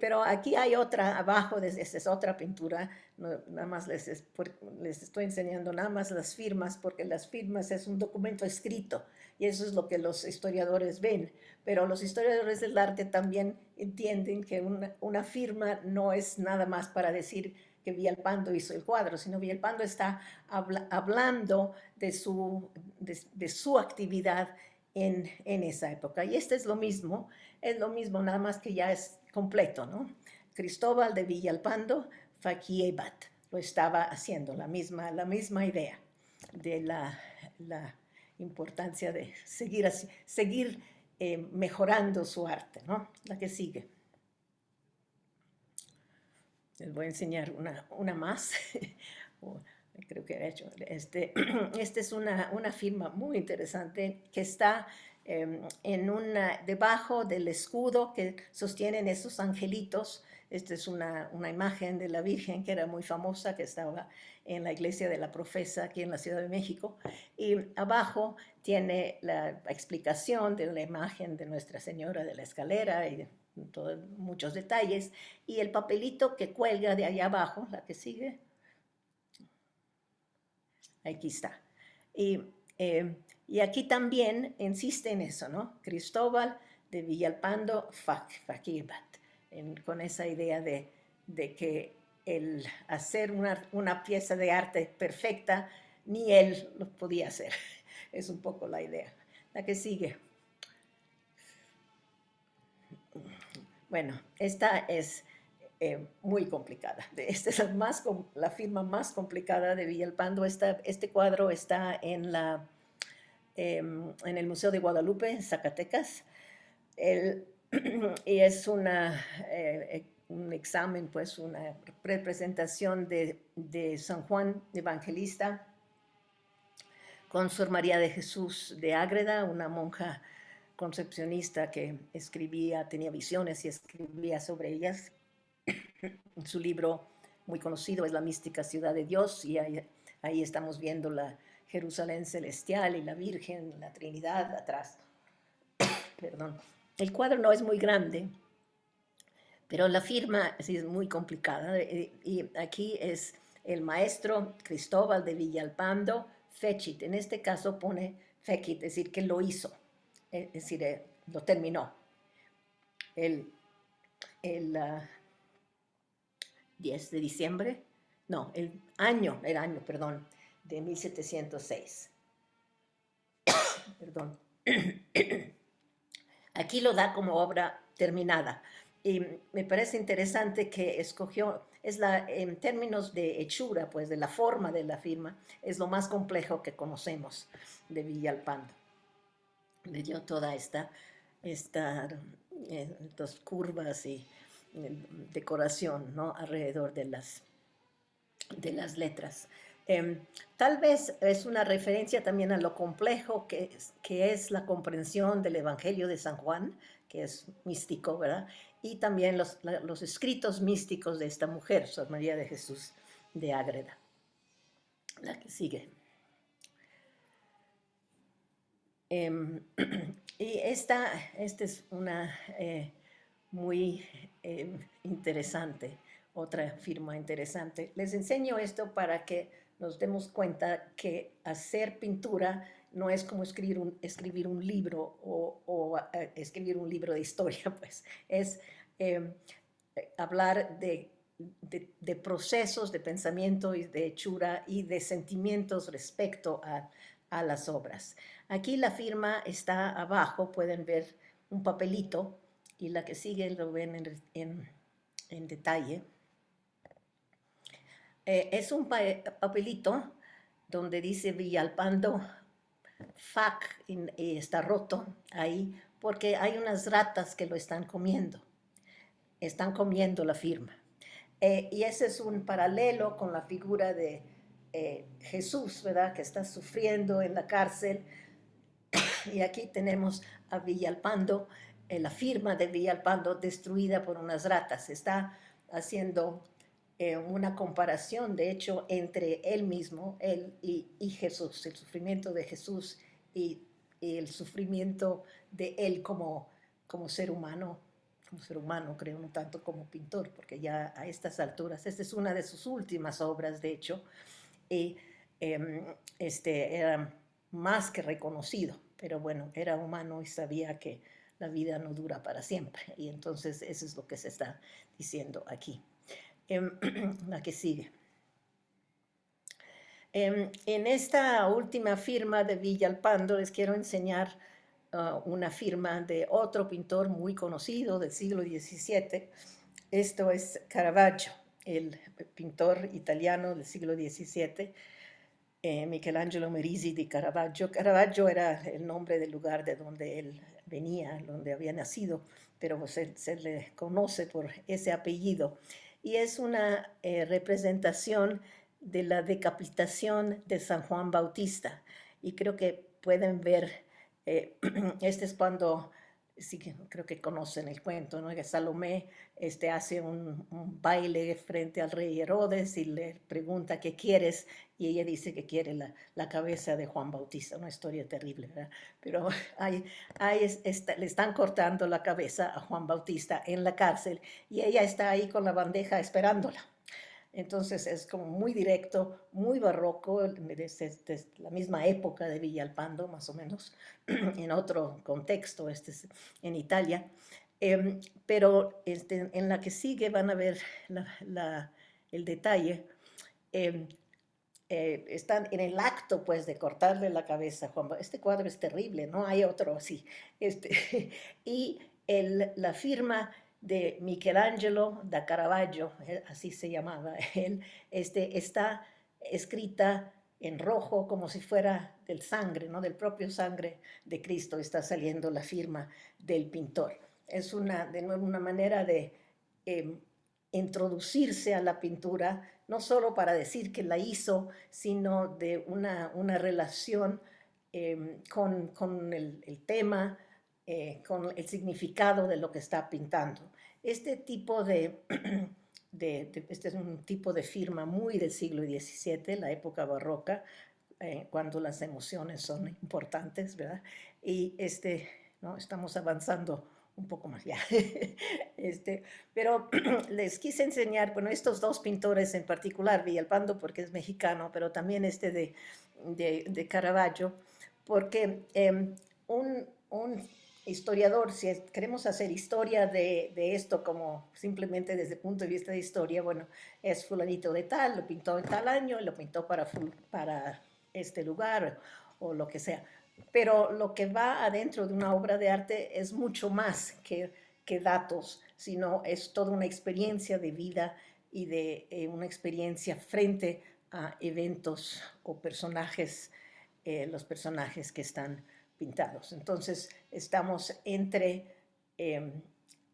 Pero aquí hay otra abajo, esta es otra pintura, nada más les estoy enseñando nada más las firmas, porque las firmas es un documento escrito y eso es lo que los historiadores ven, pero los historiadores del arte también entienden que una firma no es nada más para decir que Villalpando hizo el cuadro, sino Villalpando está hablando de su actividad en esa época. Y este es lo mismo, nada más que ya es completo, ¿no? Cristóbal de Villalpando, Fakiebat, lo estaba haciendo, la misma idea de la importancia de seguir mejorando su arte, ¿no? La que sigue. Les voy a enseñar una más. Creo que he hecho. Esta es una firma muy interesante que está debajo del escudo que sostienen esos angelitos. Esta es una imagen de la Virgen que era muy famosa, que estaba en la iglesia de la Profesa aquí en la Ciudad de México. Y abajo tiene la explicación de la imagen de Nuestra Señora de la Escalera y muchos detalles. Y el papelito que cuelga de allá abajo, la que sigue. Aquí está. Y aquí también insiste en eso, ¿no? Cristóbal de Villalpando, Fakiebat, con esa idea de que el hacer una pieza de arte perfecta, ni él lo podía hacer. Es un poco la idea. La que sigue. Bueno, esta es muy complicada. Esta es la firma más complicada de Villalpando. Este cuadro está en el Museo de Guadalupe, en Zacatecas. Y es un examen, pues, una representación de San Juan Evangelista con Sor María de Jesús de Ágreda, una monja concepcionista que tenía visiones y escribía sobre ellas. Su libro muy conocido es La mística ciudad de Dios, y ahí estamos viendo la Jerusalén celestial y la Virgen, la Trinidad atrás. Perdón. El cuadro no es muy grande, pero la firma sí es muy complicada. Y aquí es el maestro Cristóbal de Villalpando, Fechit. En este caso pone fecit, es decir, que lo hizo, es decir, lo terminó. El 10 de diciembre, no, el año, perdón, de 1706. Perdón. Aquí lo da como obra terminada. Y me parece interesante que escogió, en términos de hechura, pues de la forma de la firma, es lo más complejo que conocemos de Villalpando. Le dio toda estas curvas y decoración, ¿no?, alrededor de las letras. Tal vez es una referencia también a lo complejo que es la comprensión del Evangelio de San Juan, que es místico, ¿verdad? Y también los escritos místicos de esta mujer, Sor María de Jesús de Ágreda. La que sigue. Y esta es una muy interesante, otra firma interesante. Les enseño esto para que nos demos cuenta que hacer pintura no es como escribir un libro o escribir un libro de historia, pues es hablar de procesos de pensamiento y de hechura y de sentimientos respecto a las obras. Aquí la firma está abajo, pueden ver un papelito, y la que sigue lo ven en detalle. Es un papelito donde dice Villalpando Fac, y está roto ahí porque hay unas ratas que lo están comiendo la firma. Y ese es un paralelo con la figura de Jesús, ¿verdad?, que está sufriendo en la cárcel. Y aquí tenemos a Villalpando, la firma de Villalpando destruida por unas ratas. Está haciendo una comparación, de hecho, entre él mismo, él y Jesús, el sufrimiento de Jesús y el sufrimiento de él como ser humano, creo, no tanto como pintor, porque ya a estas alturas, esta es una de sus últimas obras, de hecho, y era más que reconocido, pero bueno, era humano y sabía que la vida no dura para siempre, y entonces eso es lo que se está diciendo aquí. La que sigue. En esta última firma de Villalpando les quiero enseñar una firma de otro pintor muy conocido del siglo XVII. Esto es Caravaggio, el pintor italiano del siglo XVII, Michelangelo Merisi di Caravaggio. Caravaggio era el nombre del lugar de donde él venía, donde había nacido, pero se le conoce por ese apellido. Y es una representación de la decapitación de San Juan Bautista. Y creo que pueden ver, este es cuando, sí, creo que conocen el cuento, ¿no?, que Salomé hace un baile frente al rey Herodes y le pregunta qué quieres, y ella dice que quiere la cabeza de Juan Bautista. Una historia terrible, ¿verdad? Pero le están cortando la cabeza a Juan Bautista en la cárcel y ella está ahí con la bandeja esperándola. Entonces es como muy directo, muy barroco, desde la misma época de Villalpando, más o menos, en otro contexto, es en Italia. Pero en la que sigue van a ver el detalle. Están en el acto, pues, de cortarle la cabeza a Juan. Este cuadro es terrible, no hay otro así. Y la firma de Michelangelo da Caravaggio, así se llamaba él, está escrita en rojo como si fuera del sangre, ¿no?, del propio sangre de Cristo. Está saliendo la firma del pintor. Es de nuevo una manera de introducirse a la pintura, no solo para decir que la hizo, sino de una relación con el tema, con el significado de lo que está pintando. Este es un tipo de firma muy del siglo XVII, la época barroca, cuando las emociones son importantes, ¿verdad? Y ¿no?, estamos avanzando un poco más ya. Pero les quise enseñar, bueno, estos dos pintores en particular, Villalpando porque es mexicano, pero también de Caravaggio, porque un historiador, si queremos hacer historia de esto como simplemente desde el punto de vista de historia, bueno, es fulanito de tal, lo pintó en tal año, lo pintó para este lugar o lo que sea. Pero lo que va adentro de una obra de arte es mucho más que datos, sino es toda una experiencia de vida y de una experiencia frente a eventos o personajes, los personajes que están pintados. Entonces, estamos entre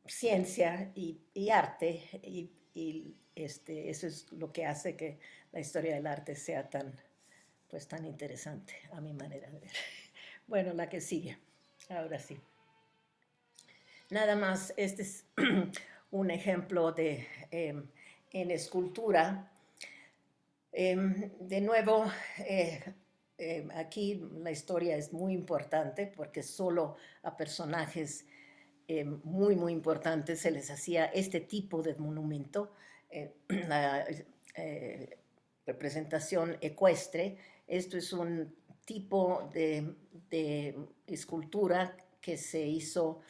ciencia y arte y eso es lo que hace que la historia del arte sea tan interesante a mi manera de ver. Bueno, la que sigue, ahora sí. Nada más, este es un ejemplo de en escultura. De nuevo, aquí la historia es muy importante porque solo a personajes muy, muy importantes se les hacía este tipo de monumento, la representación ecuestre. Esto es un tipo de escultura que se hizo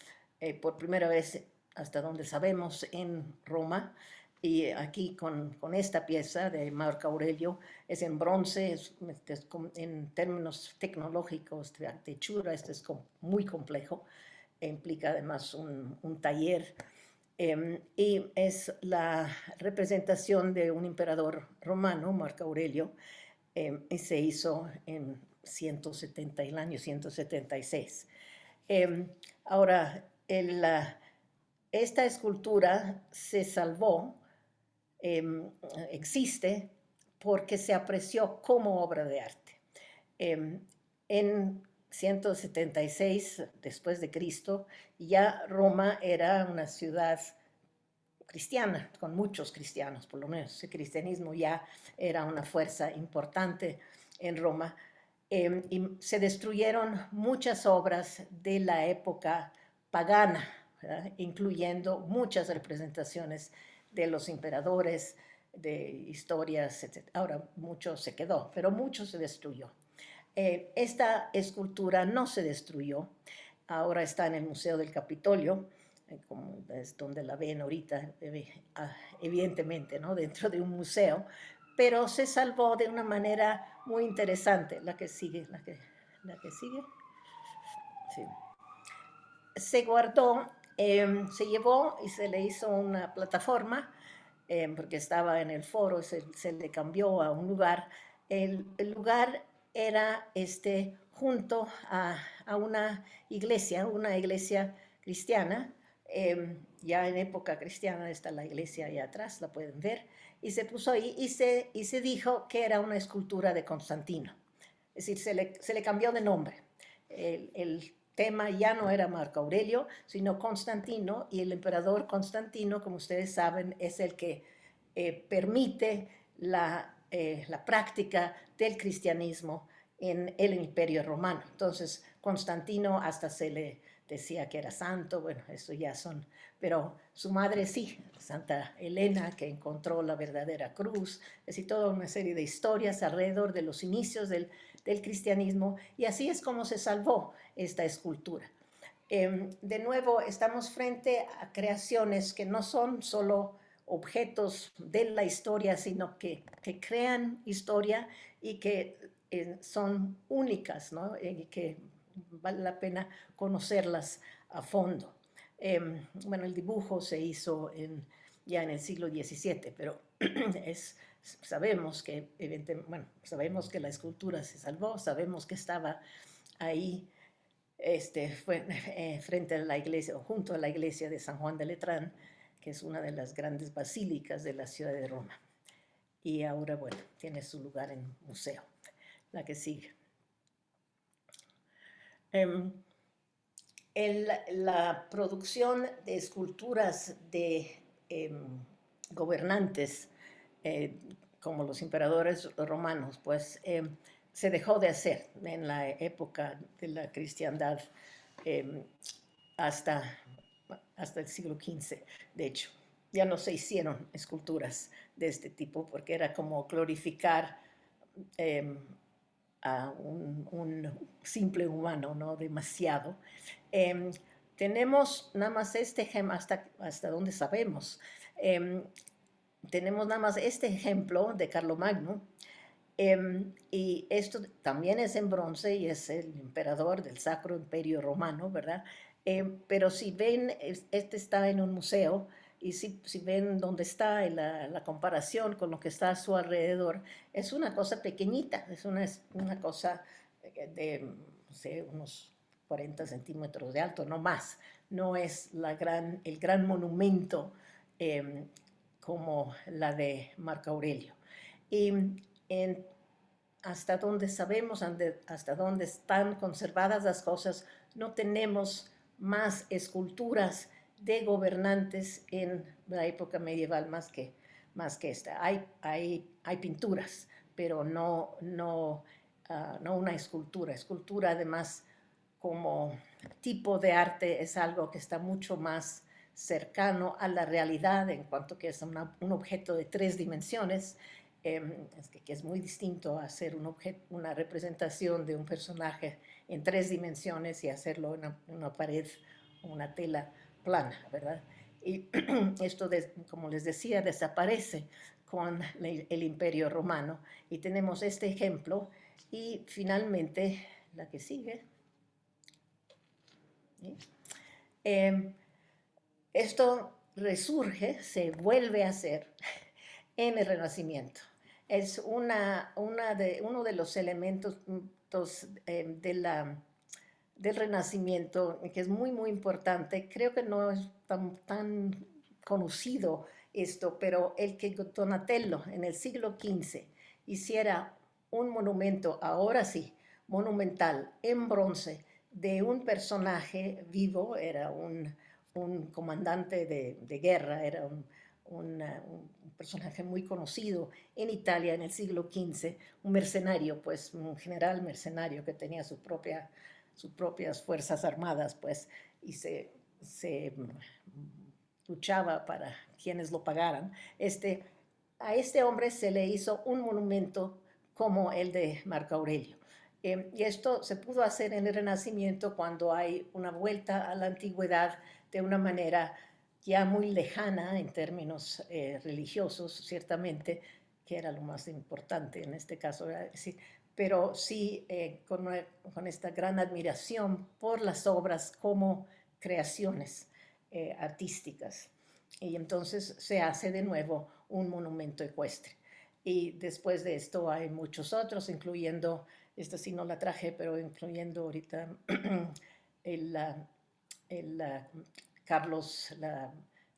por primera vez, hasta donde sabemos, en Roma. Y aquí con esta pieza de Marco Aurelio es en bronce, en términos tecnológicos de hechura, esto es muy complejo, implica además un taller, y es la representación de un emperador romano, Marco Aurelio, y se hizo en el año 176. Ahora, esta escultura se salvó, existe porque se apreció como obra de arte. En 176 después de Cristo, ya Roma era una ciudad cristiana, con muchos cristianos, por lo menos el cristianismo ya era una fuerza importante en Roma, y se destruyeron muchas obras de la época pagana, ¿verdad? Incluyendo muchas representaciones de los emperadores, de historias, etc. Ahora mucho se quedó, pero mucho se destruyó. Esta escultura no se destruyó, ahora está en el Museo del Capitolio, como es donde la ven ahorita, evidentemente, ¿no? Dentro de un museo, pero se salvó de una manera muy interesante. La que sigue, la que sigue. Sí. Se guardó, se llevó y se le hizo una plataforma, porque estaba en el foro, se le cambió a un lugar. El lugar era junto a una iglesia cristiana. Ya en época cristiana está la iglesia allá atrás, la pueden ver, y se puso ahí y se dijo que era una escultura de Constantino. Es decir, se le cambió de nombre. El tema ya no era Marco Aurelio, sino Constantino, y el emperador Constantino, como ustedes saben, es el que permite la práctica del cristianismo en el Imperio Romano. Entonces, Constantino hasta se le decía que era santo, bueno, eso ya son, pero su madre sí, Santa Elena, que encontró la verdadera cruz, es decir, toda una serie de historias alrededor de los inicios del cristianismo, y así es como se salvó esta escultura. De nuevo, estamos frente a creaciones que no son solo objetos de la historia, sino que crean historia y que son únicas, ¿no? Y que vale la pena conocerlas a fondo. Bueno, el dibujo se hizo ya en el siglo XVII, pero sabemos que la escultura se salvó, sabemos que estaba ahí frente a la iglesia, o junto a la iglesia de San Juan de Letrán, que es una de las grandes basílicas de la ciudad de Roma. Y ahora, bueno, tiene su lugar en museo. La que sigue. La producción de esculturas de gobernantes, como los emperadores romanos, pues se dejó de hacer en la época de la cristiandad, hasta el siglo XV. De hecho, ya no se hicieron esculturas de este tipo porque era como glorificar a un simple humano, no demasiado. Tenemos nada más este ejemplo, hasta donde sabemos, tenemos nada más este ejemplo de Carlomagno, y esto también es en bronce y es el emperador del Sacro Imperio Romano, ¿verdad? Pero si ven, este está en un museo, y si ven dónde está la comparación con lo que está a su alrededor, es una cosa pequeñita, es una cosa de, no sé, unos 40 centímetros de alto, no más. No es el gran monumento como la de Marco Aurelio. Y hasta donde sabemos, hasta donde están conservadas las cosas, no tenemos más esculturas de gobernantes en la época medieval más que esta. Hay pinturas, pero no una escultura. Escultura, además, como tipo de arte, es algo que está mucho más cercano a la realidad en cuanto que es un objeto de 3 dimensiones, que es muy distinto a hacer una representación de un personaje en 3 dimensiones y hacerlo en una pared o una tela plana, ¿verdad? Y esto, como les decía, desaparece con el Imperio Romano, y tenemos este ejemplo. Y finalmente, la que sigue. ¿Sí? Esto resurge, se vuelve a hacer en el Renacimiento. Es uno de los elementos del Renacimiento que es muy, muy importante. Creo que no es tan conocido esto, pero el que Donatello en el siglo XV hiciera un monumento, ahora sí, monumental, en bronce, de un personaje vivo, era un comandante de guerra, era un personaje muy conocido en Italia en el siglo XV, un mercenario, pues un general mercenario que tenía sus propias fuerzas armadas, pues, y se luchaba para quienes lo pagaran. A este hombre se le hizo un monumento como el de Marco Aurelio. Y esto se pudo hacer en el Renacimiento cuando hay una vuelta a la antigüedad de una manera ya muy lejana en términos religiosos, ciertamente, que era lo más importante en este caso, pero sí con esta gran admiración por las obras como creaciones artísticas. Y entonces se hace de nuevo un monumento ecuestre. Y después de esto hay muchos otros, incluyendo, esta sí no la traje, pero incluyendo ahorita la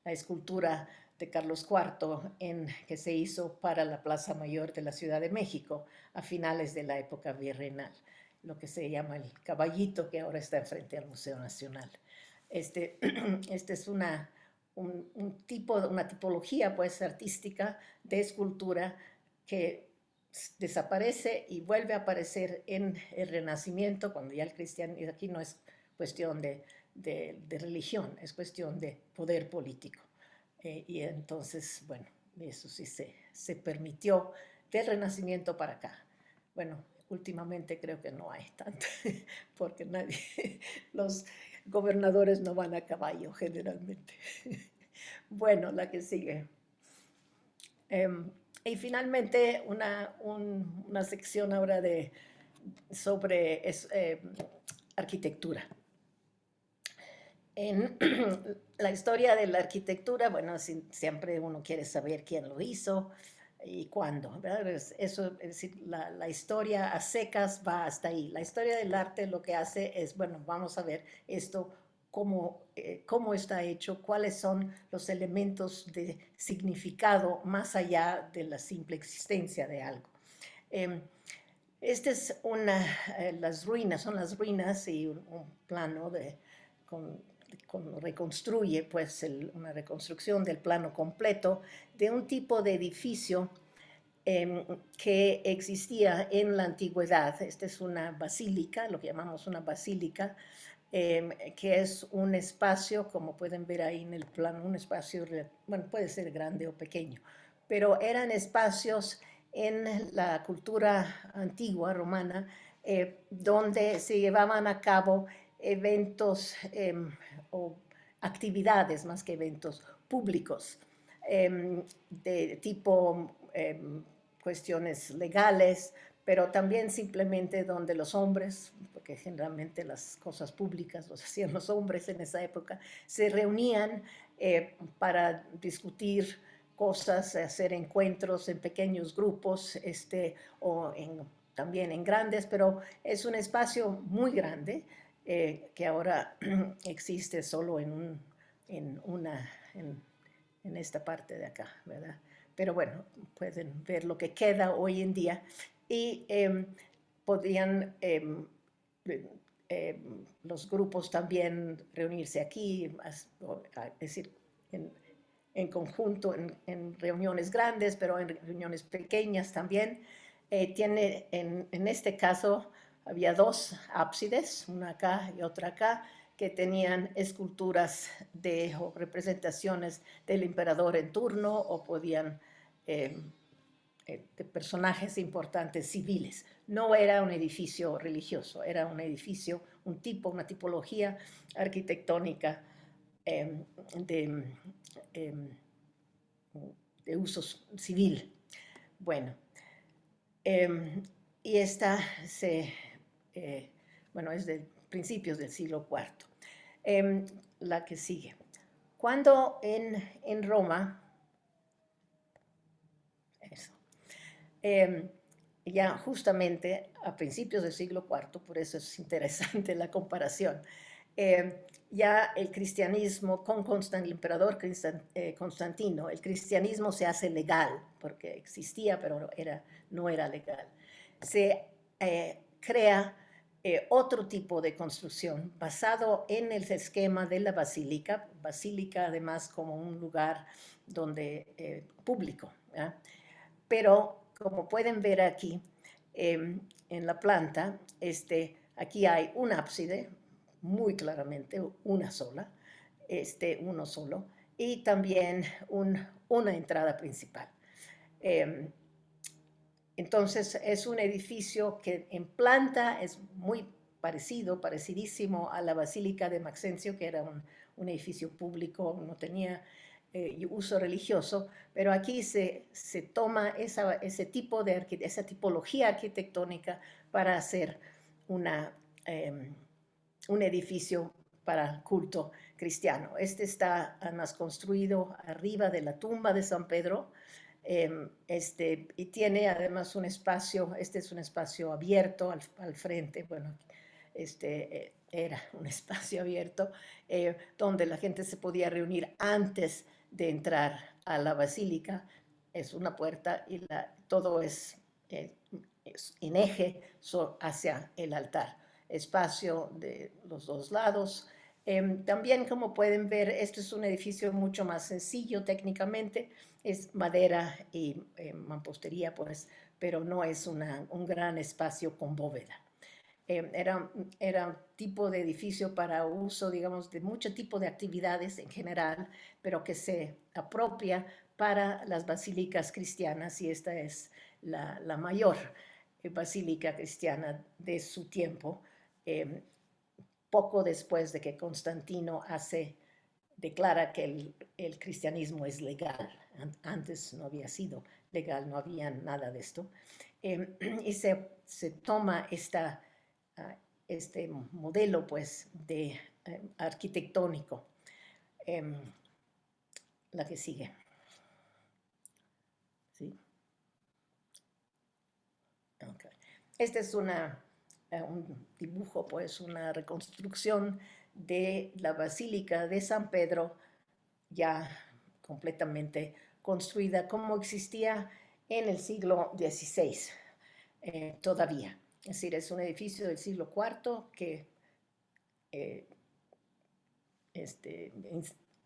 escultura de Carlos IV que se hizo para la Plaza Mayor de la Ciudad de México a finales de la época virreinal, lo que se llama el caballito, que ahora está enfrente al Museo Nacional. Este es una tipología, pues, artística de escultura que desaparece y vuelve a aparecer en el Renacimiento, cuando ya el cristianismo, aquí no es cuestión de religión, es cuestión de poder político. Y entonces, bueno, eso sí se permitió del Renacimiento para acá. Bueno, últimamente creo que no hay tanto, porque los gobernadores no van a caballo generalmente. Bueno, la que sigue. Y finalmente una sección ahora sobre arquitectura. En la historia de la arquitectura, bueno, siempre uno quiere saber quién lo hizo y cuándo, ¿verdad? Es decir, la historia a secas va hasta ahí. La historia del arte lo que hace es, bueno, vamos a ver esto, cómo está hecho, cuáles son los elementos de significado más allá de la simple existencia de algo. Esta es son las ruinas y un plano reconstruye, pues, una reconstrucción del plano completo de un tipo de edificio que existía en la antigüedad. Esta es una basílica, lo que llamamos una basílica, que es un espacio, como pueden ver ahí en el plano, un espacio, bueno, puede ser grande o pequeño, pero eran espacios en la cultura antigua romana, donde se llevaban a cabo eventos o actividades más que eventos públicos de tipo cuestiones legales, pero también simplemente donde los hombres, porque generalmente las cosas públicas los hacían los hombres en esa época, se reunían para discutir cosas, hacer encuentros en pequeños grupos o también en grandes, pero es un espacio muy grande que ahora existe solo en esta parte de acá, ¿verdad? Pero bueno, pueden ver lo que queda hoy en día y podían los grupos también reunirse aquí, es decir, en conjunto, en reuniones grandes, pero en reuniones pequeñas también. Tiene, en este caso, había dos ábsides, una acá y otra acá, que tenían esculturas o representaciones del emperador en turno o podían de personajes importantes civiles. No era un edificio religioso, era un edificio, una tipología arquitectónica de uso civil. Bueno, y esta es de principios del siglo IV. La que sigue. Cuando en Roma, ya justamente a principios del siglo IV, por eso es interesante la comparación, ya el cristianismo con el emperador Constantino, el cristianismo se hace legal, porque existía, pero no era legal. Se crea otro tipo de construcción basado en el esquema de la basílica además como un lugar donde público, ¿eh? Pero como pueden ver aquí en la planta, aquí hay un ábside, muy claramente una sola, uno solo, y también una entrada principal. Entonces es un edificio que en planta es muy parecidísimo a la Basílica de Maxencio, que era un edificio público, no tenía uso religioso, pero aquí se toma esa tipología arquitectónica para hacer un edificio para culto cristiano. Está además construido arriba de la tumba de San Pedro, y tiene además un espacio, es un espacio abierto al frente, bueno, era un espacio abierto donde la gente se podía reunir antes de entrar a la basílica. Es una puerta y todo es en eje hacia el altar. Espacio de los dos lados. También, como pueden ver, este es un edificio mucho más sencillo técnicamente, es madera y mampostería, pues, pero no es un gran espacio con bóveda. Era un tipo de edificio para uso, digamos, de mucho tipo de actividades en general, pero que se apropia para las basílicas cristianas, y esta es la mayor basílica cristiana de su tiempo, poco después de que Constantino declara que el cristianismo es legal. Antes no había sido legal, no había nada de esto. Y se toma este modelo, pues, de arquitectónico. La que sigue. ¿Sí? Okay. Este es un dibujo, pues, una reconstrucción de la Basílica de San Pedro, ya completamente construida como existía en el siglo XVI, todavía. Es decir, es un edificio del siglo IV que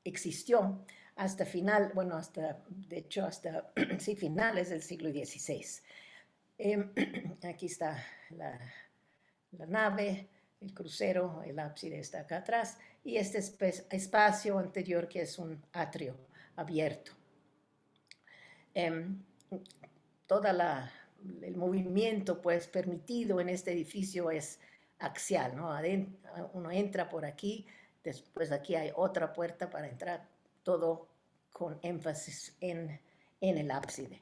existió hasta finales del siglo XVI. Aquí está la nave, el crucero, el ábside está acá atrás, y este espacio anterior que es un atrio abierto. el movimiento pues permitido en este edificio es axial, ¿no? Uno entra por aquí, después aquí hay otra puerta para entrar, todo con énfasis en el ábside.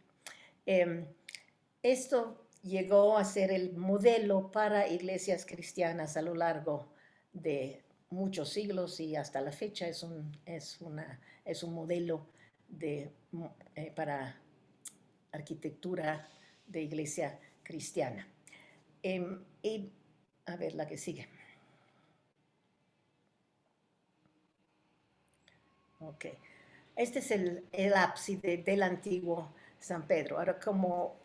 Esto llegó a ser el modelo para iglesias cristianas a lo largo de muchos siglos y hasta la fecha es un modelo para arquitectura de iglesia cristiana. Y a ver la que sigue. Ok. Este es el ábside del antiguo San Pedro. Ahora, como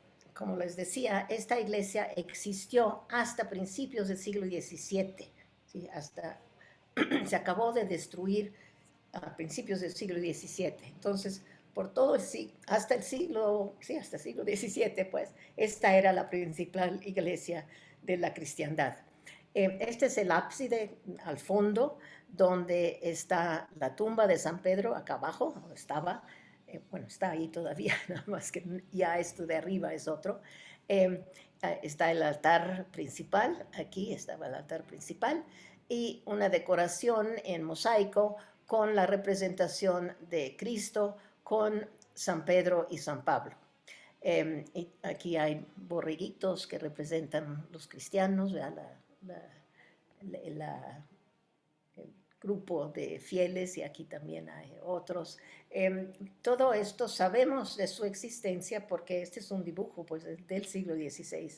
les decía, esta iglesia existió hasta principios del siglo XVII. ¿Sí? Se acabó de destruir a principios del siglo XVII. Entonces, por todo hasta el siglo XVII, pues, esta era la principal iglesia de la cristiandad. Este es el ábside al fondo, donde está la tumba de San Pedro, acá abajo, estaba, está ahí todavía, nada más que ya esto de arriba es otro. Está el altar principal, aquí estaba el altar principal, y una decoración en mosaico con la representación de Cristo, con San Pedro y San Pablo. Y aquí hay borreguitos que representan los cristianos, el grupo de fieles, y aquí también hay otros. Todo esto sabemos de su existencia porque este es un dibujo pues, del siglo XVI,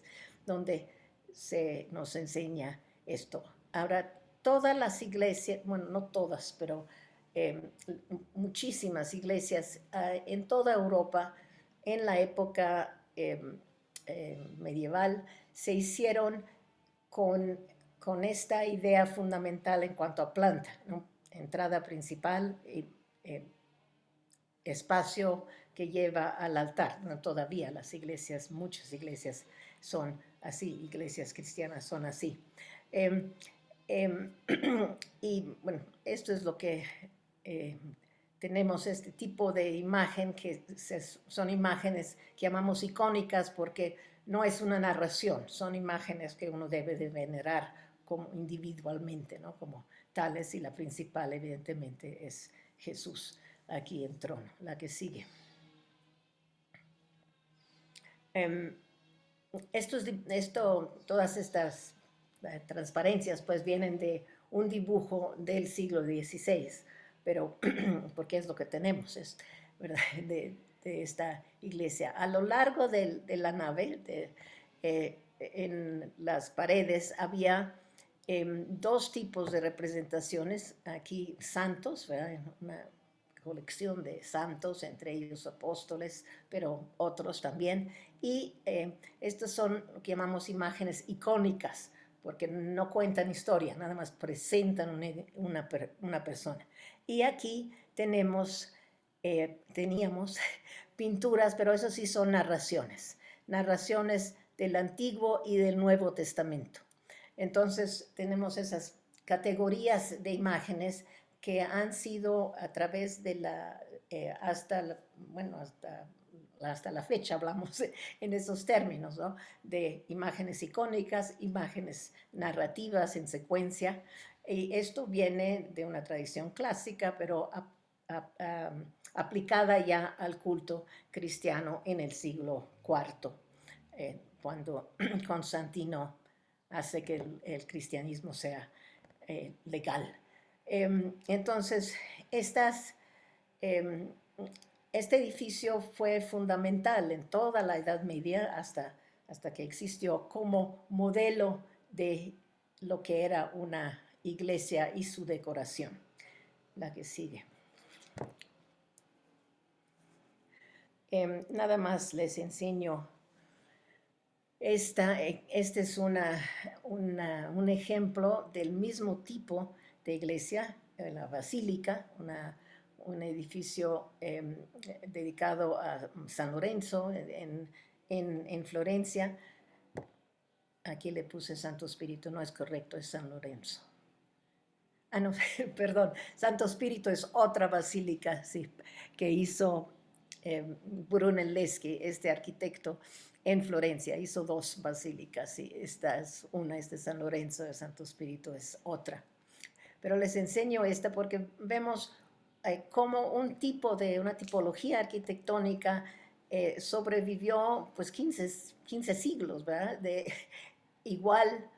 donde se nos enseña esto. Ahora, todas las iglesias, bueno, no todas, pero muchísimas iglesias en toda Europa en la época medieval se hicieron con esta idea fundamental en cuanto a planta, ¿no? Entrada principal y espacio que lleva al altar. No, todavía las iglesias, muchas iglesias son así, iglesias cristianas son así. Y bueno, esto es lo que tenemos, este tipo de imagen que son imágenes que llamamos icónicas porque no es una narración, son imágenes que uno debe de venerar como individualmente, ¿no? Como tales, y la principal evidentemente es Jesús aquí en trono. La que sigue. Todas estas transparencias pues vienen de un dibujo del siglo XVI, pero porque es lo que tenemos, ¿verdad? De esta iglesia. A lo largo de la nave, en las paredes había dos tipos de representaciones. Aquí santos, ¿verdad? Una colección de santos, entre ellos apóstoles, pero otros también. Y estas son lo que llamamos imágenes icónicas, porque no cuentan historia, nada más presentan una persona. Y aquí teníamos pinturas, pero eso sí son narraciones del Antiguo y del Nuevo Testamento. Entonces tenemos esas categorías de imágenes que han sido a través de hasta la fecha hablamos en esos términos, ¿no? De imágenes icónicas, imágenes narrativas en secuencia. Y esto viene de una tradición clásica, pero aplicada ya al culto cristiano en el siglo IV, cuando Constantino hace que el cristianismo sea legal. Entonces, este edificio fue fundamental en toda la Edad Media hasta que existió como modelo de lo que era una iglesia y su decoración. La que sigue. Nada más les enseño. Este es un ejemplo del mismo tipo de iglesia, la basílica, un edificio dedicado a San Lorenzo en Florencia. Aquí le puse Santo Espíritu, no es correcto, es San Lorenzo. Ah, no, perdón, Santo Espíritu es otra basílica, sí, que hizo Brunelleschi, este arquitecto, en Florencia. Hizo 2 basílicas, y esta es una, es de San Lorenzo de Santo Espíritu, es otra. Pero les enseño esta porque vemos cómo una tipología arquitectónica sobrevivió pues 15 siglos, ¿verdad? Igual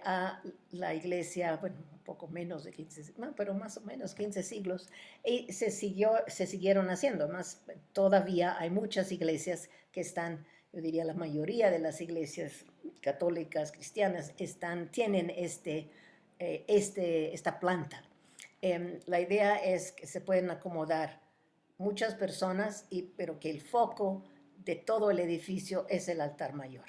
a la iglesia, bueno, un poco menos de 15, no, pero más o menos 15 siglos, y se siguieron haciendo, más todavía hay muchas iglesias que están, yo diría la mayoría de las iglesias católicas, cristianas, tienen esta planta. La idea es que se pueden acomodar muchas personas, pero que el foco de todo el edificio es el altar mayor.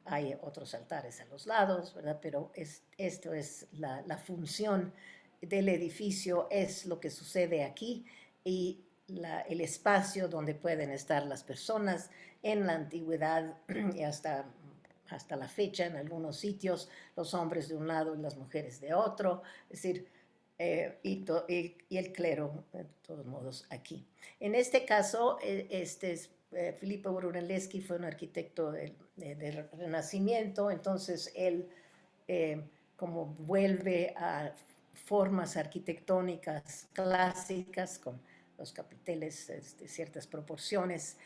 Hay otros altares a los lados, ¿verdad? Pero esto es la función del edificio, es lo que sucede aquí, y el espacio donde pueden estar las personas. En la antigüedad y hasta la fecha, en algunos sitios, los hombres de un lado y las mujeres de otro, es decir, y el clero, de todos modos, aquí. En este caso, Filippo Brunelleschi fue un arquitecto del Renacimiento, entonces él como vuelve a formas arquitectónicas clásicas con los capiteles de ciertas proporciones.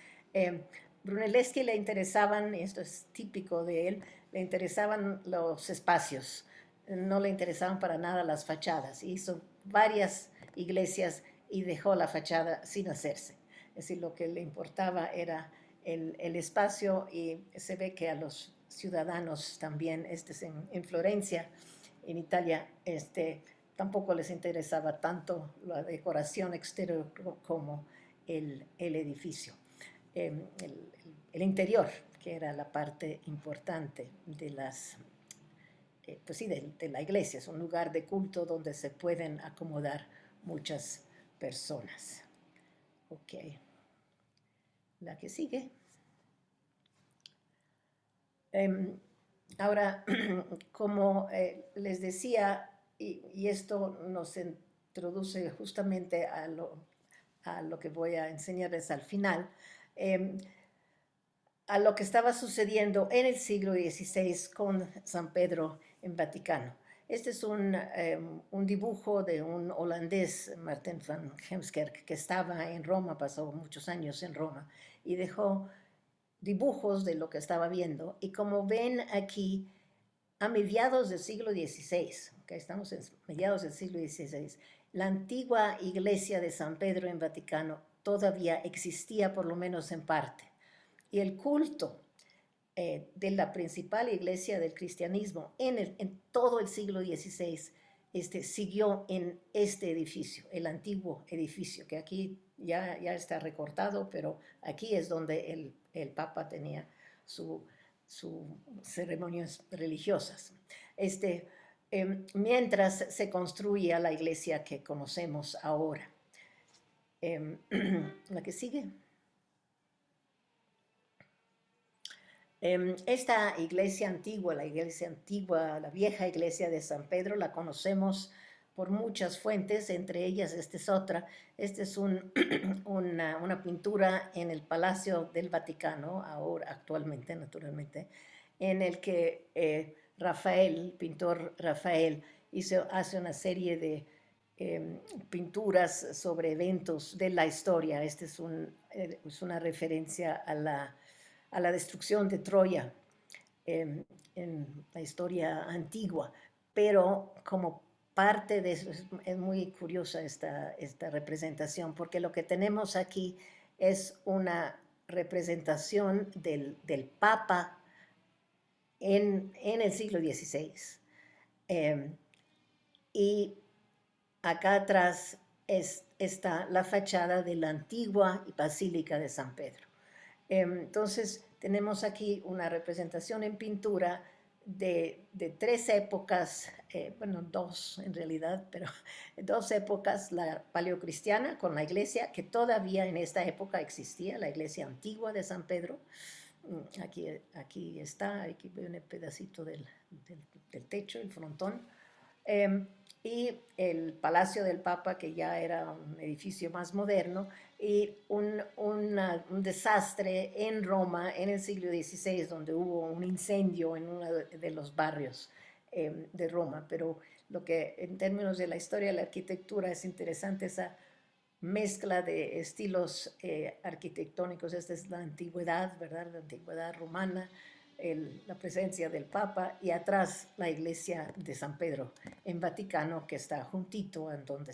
Brunelleschi le interesaban, y esto es típico de él, le interesaban los espacios, no le interesaban para nada las fachadas. Hizo varias iglesias y dejó la fachada sin hacerse. Es decir, lo que le importaba era el espacio, y se ve que a los ciudadanos también, en Florencia, en Italia, tampoco les interesaba tanto la decoración exterior como el edificio. El interior, que era la parte importante de de la iglesia. Es un lugar de culto donde se pueden acomodar muchas personas. Ok. La que sigue. Ahora, como les decía, y esto nos introduce justamente a lo que voy a enseñarles al final, a lo que estaba sucediendo en el siglo XVI con San Pedro en Vaticano. Este es un dibujo de un holandés, Martin van Heemskerk, que estaba en Roma, pasó muchos años en Roma, y dejó dibujos de lo que estaba viendo. Y como ven aquí, a mediados del siglo XVI, okay, estamos en mediados del siglo XVI, la antigua iglesia de San Pedro en Vaticano todavía existía, por lo menos en parte. Y el culto de la principal iglesia del cristianismo en todo el siglo XVI siguió en este edificio, el antiguo edificio, que aquí ya está recortado, pero aquí es donde el Papa tenía sus ceremonias religiosas. Mientras se construía la iglesia que conocemos ahora. La que sigue. Esta iglesia antigua, la vieja iglesia de San Pedro, la conocemos por muchas fuentes, entre ellas esta es otra. Esta es una pintura en el Palacio del Vaticano, ahora actualmente, naturalmente, en el que el pintor Rafael, hace una serie de pinturas sobre eventos de la historia. Esta es una referencia a la destrucción de Troya en la historia antigua, pero como parte de eso es muy curiosa esta representación, porque lo que tenemos aquí es una representación del Papa en el siglo XVI. Y acá atrás está la fachada de la antigua Basílica de San Pedro. Entonces, tenemos aquí una representación en pintura de 3 épocas, bueno, 2 en realidad, pero 2 épocas: la paleocristiana con la iglesia, que todavía en esta época existía, la iglesia antigua de San Pedro. Aquí está, aquí ve un pedacito del techo, el frontón. y el Palacio del Papa, que ya era un edificio más moderno, y un desastre en Roma en el siglo XVI, donde hubo un incendio en uno de los barrios de Roma. Pero lo que en términos de la historia de la arquitectura es interesante, esa mezcla de estilos arquitectónicos. Esta es la antigüedad, ¿verdad? La antigüedad romana, la presencia del Papa, y atrás la iglesia de San Pedro en Vaticano, que está juntito a donde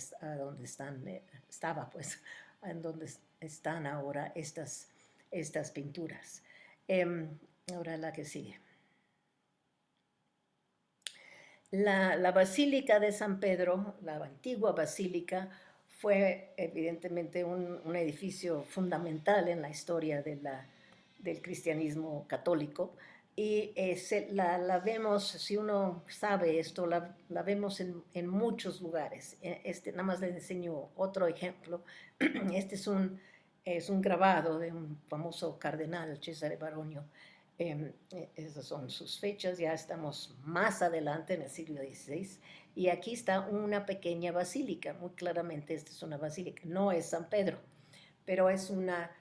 estaba, pues, en donde están ahora estas pinturas. Ahora la que sigue. La Basílica de San Pedro, la antigua basílica, fue evidentemente un edificio fundamental en la historia del cristianismo católico, y la vemos, si uno sabe esto, la vemos en muchos lugares. Nada más les enseño otro ejemplo. Este es un grabado de un famoso cardenal, Cesare Baronio. Esas son sus fechas, ya estamos más adelante en el siglo XVI, y aquí está una pequeña basílica. Muy claramente esta es una basílica, no es San Pedro, pero es una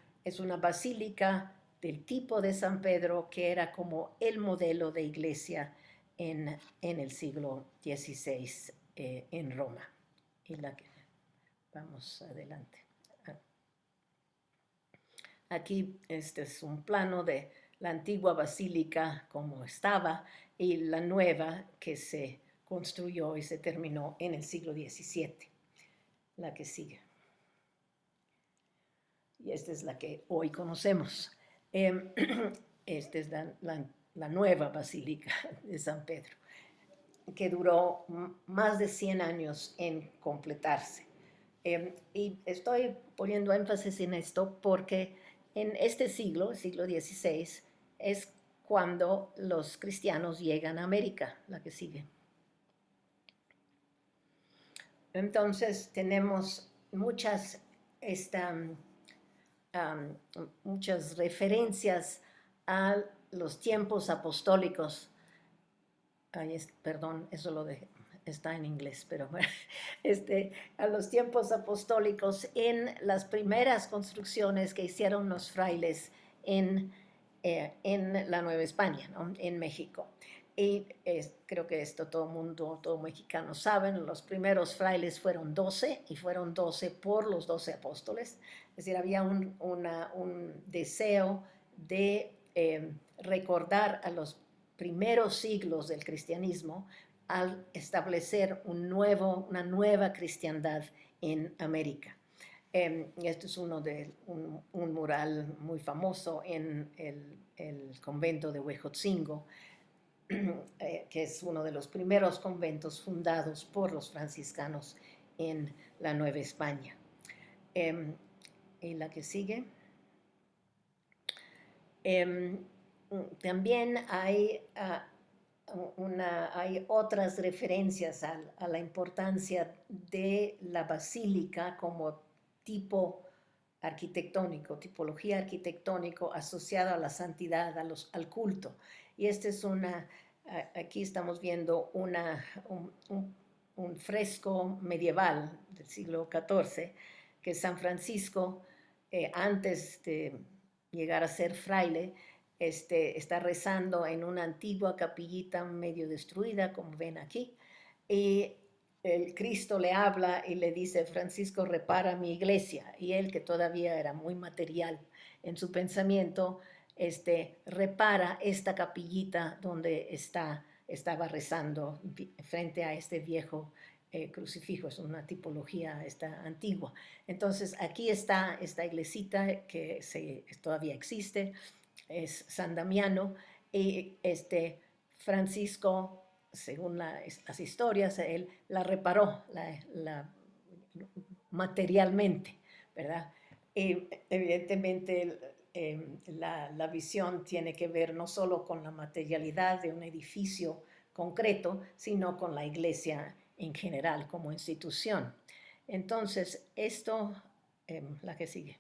basílica del tipo de San Pedro, que era como el modelo de iglesia en el siglo XVI en Roma. Y vamos adelante. Aquí este es un plano de la antigua basílica como estaba, y la nueva que se construyó y se terminó en el siglo XVII. La que sigue. Y esta es la que hoy conocemos. Esta es la nueva basílica de San Pedro, que duró más de 100 años en completarse. Y estoy poniendo énfasis en esto porque en este siglo, el siglo XVI, es cuando los cristianos llegan a América. La que sigue. Entonces tenemos muchas referencias a los tiempos apostólicos. Perdón, eso está en inglés, pero a los tiempos apostólicos en las primeras construcciones que hicieron los frailes en la Nueva España, ¿no? En México. Y creo que esto todo mexicano saben, los primeros frailes fueron 12, y fueron 12 por los 12 apóstoles. Es decir, había un deseo de recordar a los primeros siglos del cristianismo al establecer una nueva cristiandad en América. Esto es un mural muy famoso en el convento de Huejotzingo, que es uno de los primeros conventos fundados por los franciscanos en la Nueva España. Y la que sigue. También hay otras referencias a la importancia de la basílica como tipo arquitectónico, tipología arquitectónico asociada a la santidad, al culto. Y aquí estamos viendo un fresco medieval del siglo XIV, que San Francisco, antes de llegar a ser fraile, está rezando en una antigua capillita medio destruida, como ven aquí, y el Cristo le habla y le dice: Francisco, repara mi iglesia. Y él, que todavía era muy material en su pensamiento, repara esta capillita donde estaba rezando frente a este viejo crucifijo. Es una tipología antigua. Entonces aquí está esta iglesita que todavía existe, es San Damiano, y Francisco, según las historias, él la reparó materialmente, ¿verdad? Y evidentemente la visión tiene que ver no solo con la materialidad de un edificio concreto, sino con la iglesia en general como institución. Entonces, esto, la que sigue.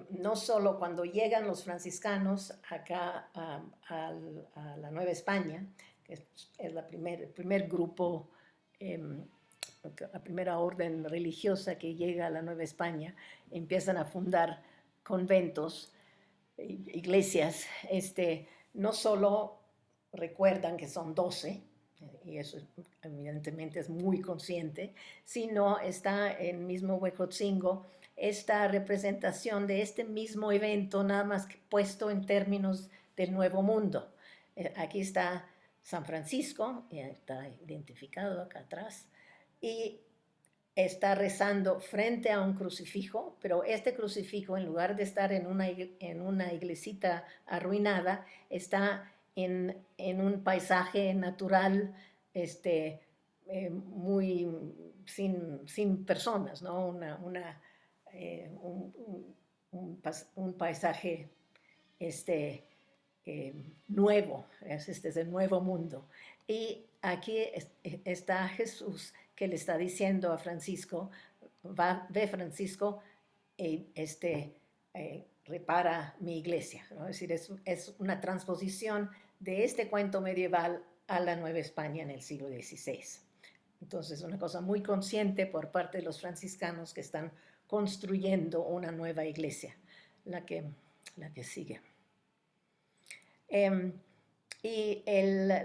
No solo cuando llegan los franciscanos acá a la Nueva España, que es el primer grupo, la primera orden religiosa que llega a la Nueva España. Empiezan a fundar conventos, iglesias. No solo recuerdan que son 12, y eso evidentemente es muy consciente, sino está en mismo Huejotzingo esta representación de este mismo evento, nada más que puesto en términos del Nuevo Mundo. Aquí está San Francisco, está identificado acá atrás, y está rezando frente a un crucifijo, pero este crucifijo, en lugar de estar en una iglesita arruinada, está en un paisaje natural, muy sin personas, ¿no? Un paisaje nuevo, es el nuevo mundo. Y aquí está Jesús, que le está diciendo a Francisco, ve Francisco, repara mi iglesia, ¿no? Es decir, es una transposición de este cuento medieval a la Nueva España en el siglo XVI. Entonces, una cosa muy consciente por parte de los franciscanos que están construyendo una nueva iglesia, la que sigue. Y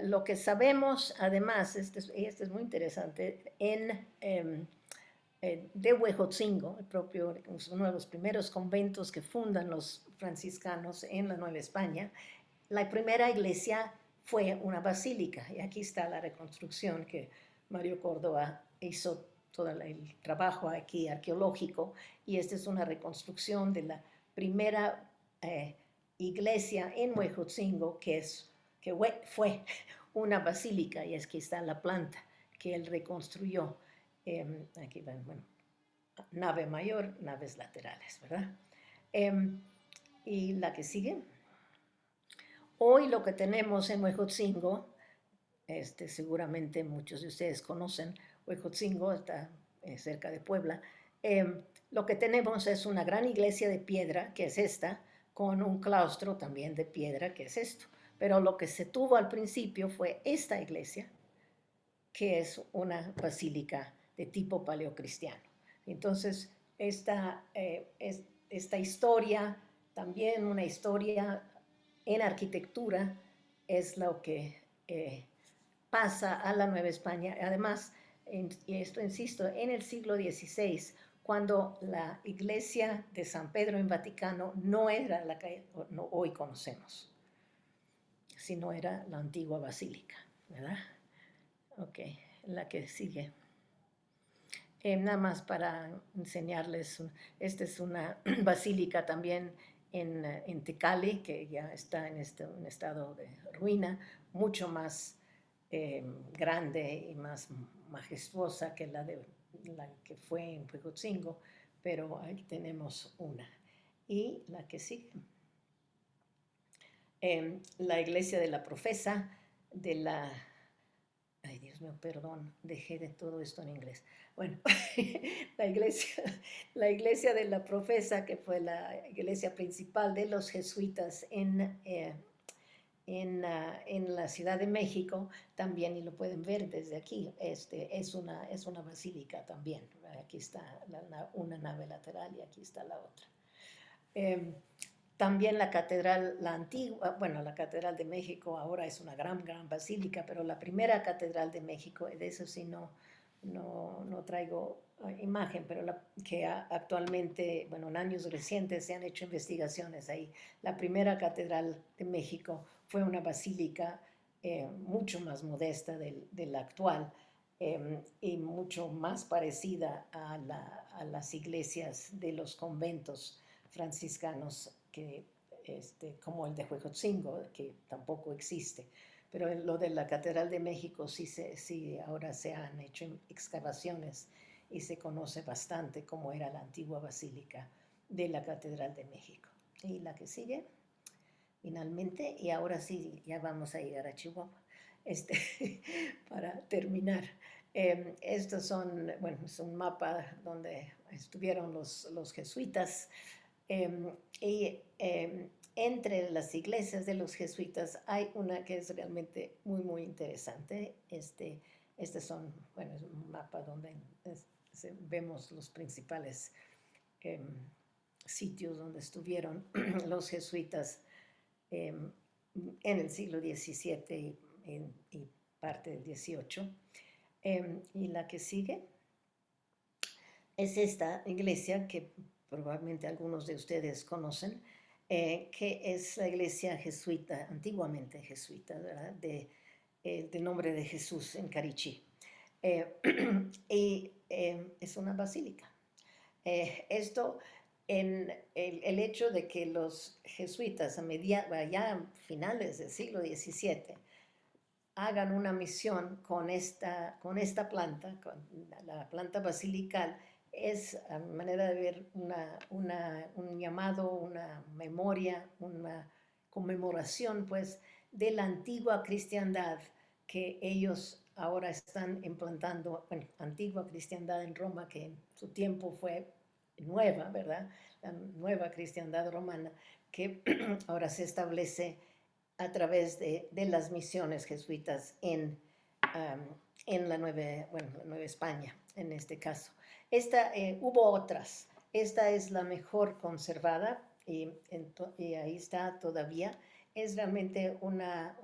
lo que sabemos, además, este es muy interesante, de Huejotzingo, uno de los primeros conventos que fundan los franciscanos en la Nueva España, la primera iglesia fue una basílica, y aquí está la reconstrucción que Mario Córdoba hizo, todo el trabajo aquí arqueológico, y esta es una reconstrucción de la primera iglesia en Huejotzingo, que fue una basílica, y aquí está la planta que él reconstruyó. Aquí ven, bueno, nave mayor, naves laterales, ¿verdad? Y la que sigue. Hoy lo que tenemos en Huejotzingo, seguramente muchos de ustedes conocen, Huejotzingo está cerca de Puebla. Lo que tenemos es una gran iglesia de piedra, que es esta, con un claustro también de piedra, que es esto. Pero lo que se tuvo al principio fue esta iglesia, que es una basílica de tipo paleocristiano. Entonces, esta historia, también una historia en arquitectura, es lo que pasa a la Nueva España. Además, y esto insisto, en el siglo XVI, cuando la iglesia de San Pedro en Vaticano no era la que hoy conocemos, sino era la antigua basílica, ¿verdad? Ok, la que sigue. Nada más para enseñarles, esta es una basílica también en Tecali, que ya está en un estado de ruina, mucho más grande y más majestuosa que la que fue en Huejotzingo, pero aquí tenemos una. Y la que sigue. La iglesia de la profesa, ay, Dios mío, perdón, dejé de todo esto en inglés. Bueno, la iglesia de la profesa, que fue la iglesia principal de los jesuitas en la Ciudad de México, también, y lo pueden ver desde aquí, es una basílica también. Aquí está una nave lateral y aquí está la otra. También la catedral, la antigua, bueno, la catedral de México ahora es una gran basílica, pero la primera catedral de México, de eso sí no traigo imagen, pero que actualmente, bueno, en años recientes se han hecho investigaciones ahí. La primera catedral de México fue una basílica mucho más modesta de la actual, y mucho más parecida a las iglesias de los conventos franciscanos, como el de Huejotzingo, que tampoco existe. Pero lo de la Catedral de México sí ahora se han hecho excavaciones y se conoce bastante cómo era la antigua basílica de la Catedral de México. Y la que sigue, finalmente, y ahora sí, ya vamos a llegar a Chihuahua, para terminar. Estos es un mapa donde estuvieron los jesuitas, y entre las iglesias de los jesuitas hay una que es realmente muy, muy interesante. Son, bueno, es un mapa donde vemos los principales sitios donde estuvieron los jesuitas en el siglo XVII y parte del XVIII. Y la que sigue es esta iglesia que probablemente algunos de ustedes conocen, que es la iglesia jesuita, antiguamente jesuita, ¿verdad? De Nombre de Jesús en Carichí. Y es una basílica. Esto en el hecho de que los jesuitas ya a finales del siglo XVII hagan una misión con esta planta, con la planta basilical, es a mi manera de ver un llamado, una memoria, una conmemoración pues de la antigua cristiandad que ellos ahora están implantando, bueno, antigua cristiandad en Roma, que en su tiempo fue nueva, ¿verdad? La nueva cristiandad romana, que ahora se establece a través de las misiones jesuitas en la Nueva España, en este caso. Hubo otras. Esta es la mejor conservada y ahí está todavía. Es realmente una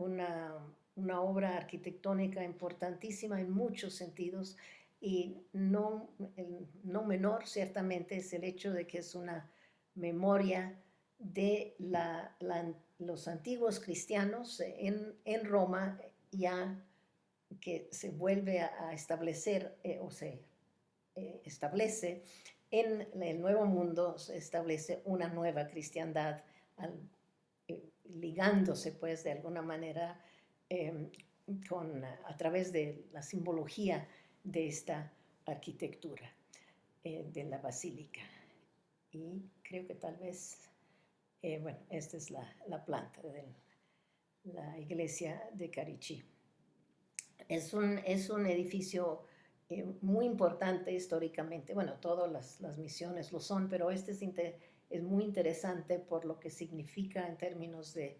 obra arquitectónica importantísima en muchos sentidos y no menor, ciertamente, es el hecho de que es una memoria de los antiguos cristianos en Roma, ya que se vuelve a establecer o se establece en el Nuevo Mundo, se establece una nueva cristiandad ligándose pues de alguna manera a través de la simbología de esta arquitectura de la basílica. Y creo que tal vez, bueno, esta es la planta de la iglesia de Carichí. Es un edificio muy importante históricamente. Bueno, todas las misiones lo son, pero este es muy interesante por lo que significa en términos de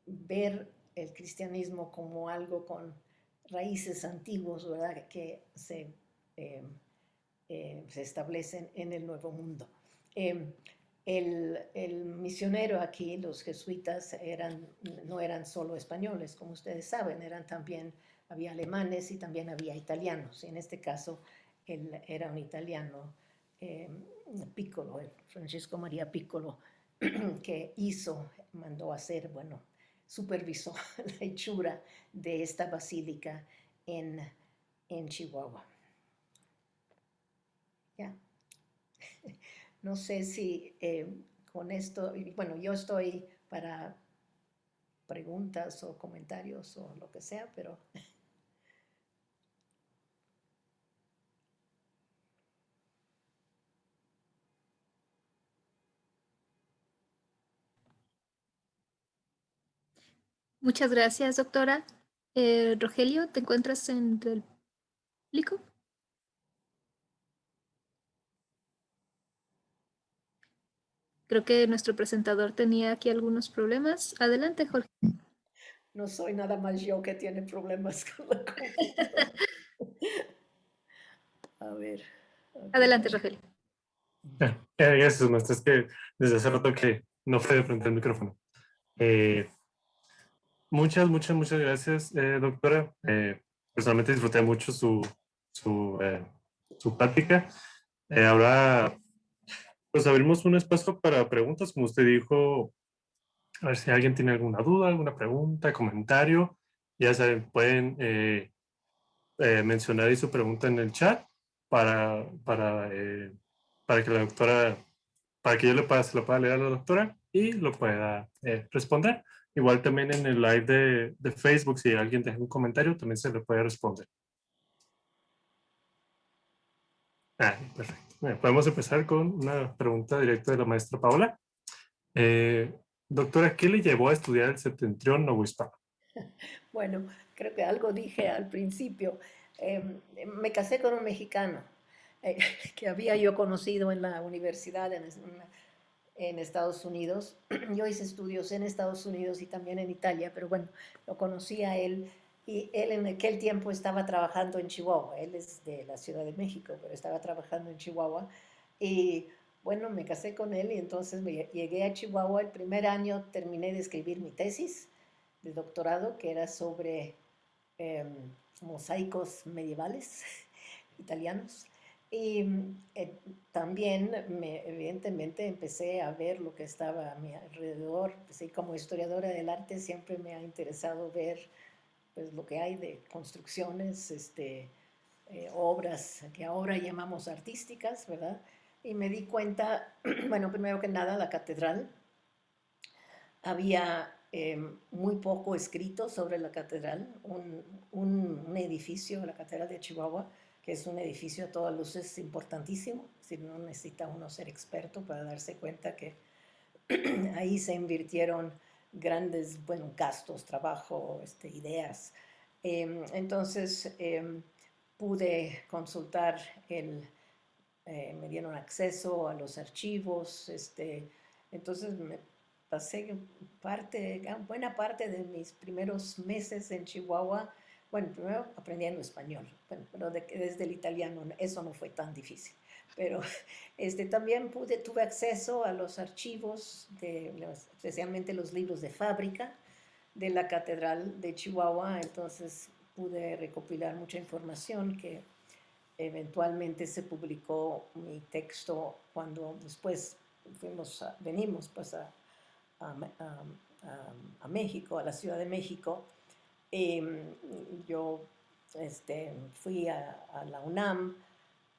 ver el cristianismo como algo con raíces antiguos, ¿verdad? Que se establecen en el Nuevo Mundo. El misionero aquí, los jesuitas, no eran solo españoles, como ustedes saben, había alemanes y también había italianos. En este caso, él era un italiano, Piccolo, Francisco María Piccolo, que mandó hacer, bueno, supervisó la hechura de esta basílica en Chihuahua. Ya. No sé si con esto, bueno, yo estoy para preguntas o comentarios o lo que sea, pero... Muchas gracias, doctora. Rogelio, ¿te encuentras entre el público? Creo que nuestro presentador tenía aquí algunos problemas. Adelante, Jorge. No soy nada más yo que tiene problemas con la computadora. A ver. Okay. Adelante, Rogelio. Gracias, maestra. Es que desde hace rato que no fue de frente el micrófono. Muchas gracias, doctora. Personalmente disfruté mucho su plática. Ahora, pues abrimos un espacio para preguntas, como usted dijo. A ver si alguien tiene alguna duda, alguna pregunta, comentario. Ya saben, pueden mencionar ahí su pregunta en el chat para que la doctora, para que yo se lo pueda leer a la doctora y lo pueda responder. Igual también en el live de Facebook, si alguien deja un comentario, también se le puede responder. Perfecto. Bueno, podemos empezar con una pregunta directa de la maestra Paola. Doctora, ¿qué le llevó a estudiar el septentrión novohispano? Bueno, creo que algo dije al principio. Me casé con un mexicano que había yo conocido en la universidad, en Estados Unidos. Yo hice estudios en Estados Unidos y también en Italia, pero bueno, lo conocí a él y él en aquel tiempo estaba trabajando en Chihuahua. Él es de la Ciudad de México, pero estaba trabajando en Chihuahua y bueno, me casé con él y entonces llegué a Chihuahua. El primer año terminé de escribir mi tesis de doctorado, que era sobre mosaicos medievales italianos. Y también, evidentemente, empecé a ver lo que estaba a mi alrededor. Pues, y como historiadora del arte siempre me ha interesado ver pues, lo que hay de construcciones, obras que ahora llamamos artísticas, ¿verdad? Y me di cuenta, bueno, primero que nada, la catedral. Había muy poco escrito sobre la catedral, un edificio, la Catedral de Chihuahua, que es un edificio a todas luces importantísimo, si no necesita uno ser experto para darse cuenta que ahí se invirtieron grandes, bueno, gastos, trabajo, ideas. Entonces pude consultar me dieron acceso a los archivos, entonces me pasé buena parte de mis primeros meses en Chihuahua, bueno, primero aprendiendo español, bueno, pero desde el italiano eso no fue tan difícil. Pero también tuve acceso a los archivos, especialmente los libros de fábrica de la Catedral de Chihuahua, entonces pude recopilar mucha información que eventualmente se publicó mi texto cuando después venimos pues a México, a la Ciudad de México. Yo fui a la UNAM,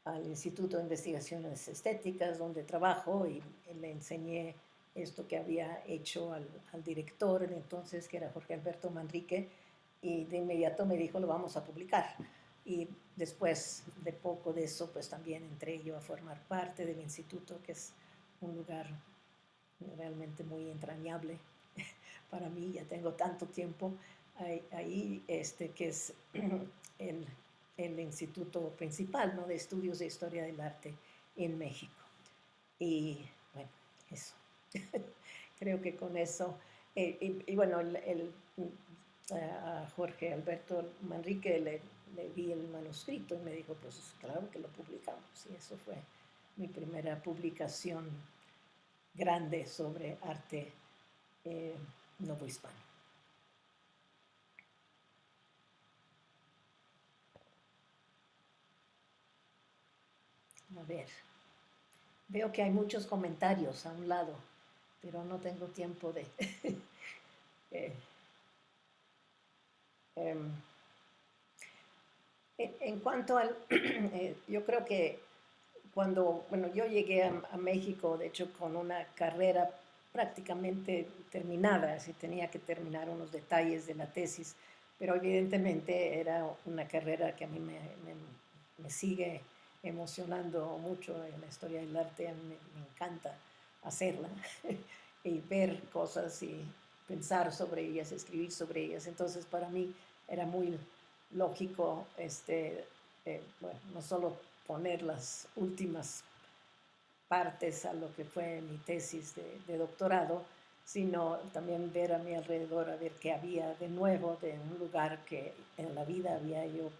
al Instituto de Investigaciones Estéticas, donde trabajo, y le enseñé esto que había hecho al director entonces, que era Jorge Alberto Manrique, y de inmediato me dijo, lo vamos a publicar. Y después de poco de eso, pues también entré yo a formar parte del instituto, que es un lugar realmente muy entrañable para mí. Ya tengo tanto tiempo ahí, que es el instituto principal, ¿no?, de estudios de historia del arte en México. Y bueno, eso. Creo que con eso, y bueno, a Jorge Alberto Manrique le di el manuscrito y me dijo, pues claro que lo publicamos. Y eso fue mi primera publicación grande sobre arte novohispano. A ver, veo que hay muchos comentarios a un lado, pero no tengo tiempo de... En cuanto al... yo creo que cuando, bueno, yo llegué a México, de hecho, con una carrera prácticamente terminada, así tenía que terminar unos detalles de la tesis, pero evidentemente era una carrera que a mí me sigue emocionando mucho en la historia del arte. A mí me encanta hacerla y ver cosas y pensar sobre ellas, escribir sobre ellas. Entonces, para mí era muy lógico, bueno, no solo poner las últimas partes a lo que fue mi tesis de doctorado, sino también ver a mi alrededor, a ver qué había de nuevo de un lugar que en la vida había yo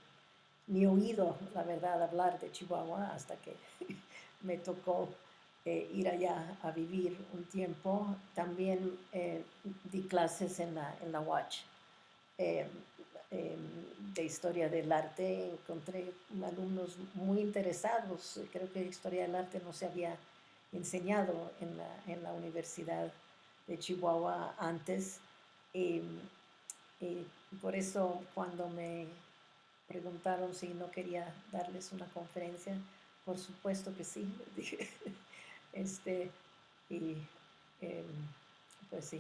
ni oído, la verdad, hablar de Chihuahua hasta que me tocó ir allá a vivir un tiempo. También di clases en la UACH de historia del arte. Encontré alumnos muy interesados. Creo que historia del arte no se había enseñado en la Universidad de Chihuahua antes. Y por eso cuando me preguntaron si no quería darles una conferencia, por supuesto que sí. Pues sí.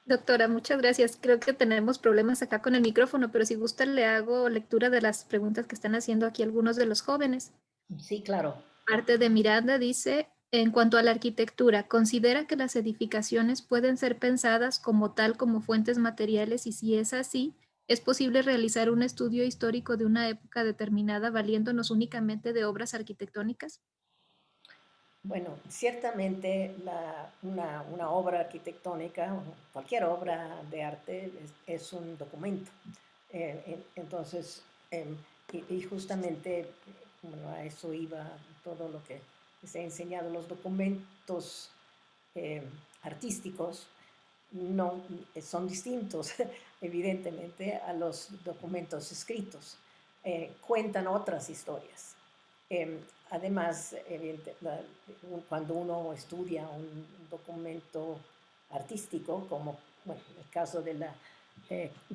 Doctora, muchas gracias. Creo que tenemos problemas acá con el micrófono, pero si gusta le hago lectura de las preguntas que están haciendo aquí algunos de los jóvenes. Sí, claro. Parte de Miranda dice, en cuanto a la arquitectura, ¿considera que las edificaciones pueden ser pensadas como tal, como fuentes materiales? Y si es así, ¿es posible realizar un estudio histórico de una época determinada valiéndonos únicamente de obras arquitectónicas? Bueno, ciertamente una obra arquitectónica, cualquier obra de arte es un documento. Entonces, y justamente, bueno, a eso iba todo lo que les he enseñado. Los documentos artísticos no son distintos, evidentemente, a los documentos escritos. Cuentan otras historias. Además, cuando uno estudia un documento artístico, como bueno, en el caso de la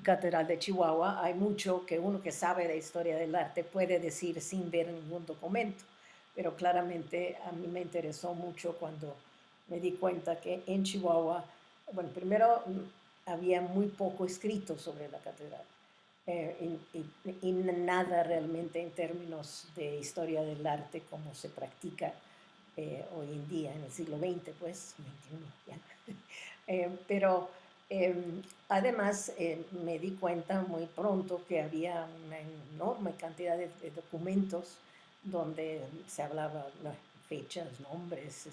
Catedral de Chihuahua, hay mucho que uno que sabe de historia del arte puede decir sin ver ningún documento. Pero claramente a mí me interesó mucho cuando me di cuenta que en Chihuahua, bueno, primero había muy poco escrito sobre la catedral. Y nada realmente en términos de historia del arte como se practica hoy en día, en el siglo XX, pues, XXI ya. Pero además me di cuenta muy pronto que había una enorme cantidad de documentos donde se hablaba fechas, nombres,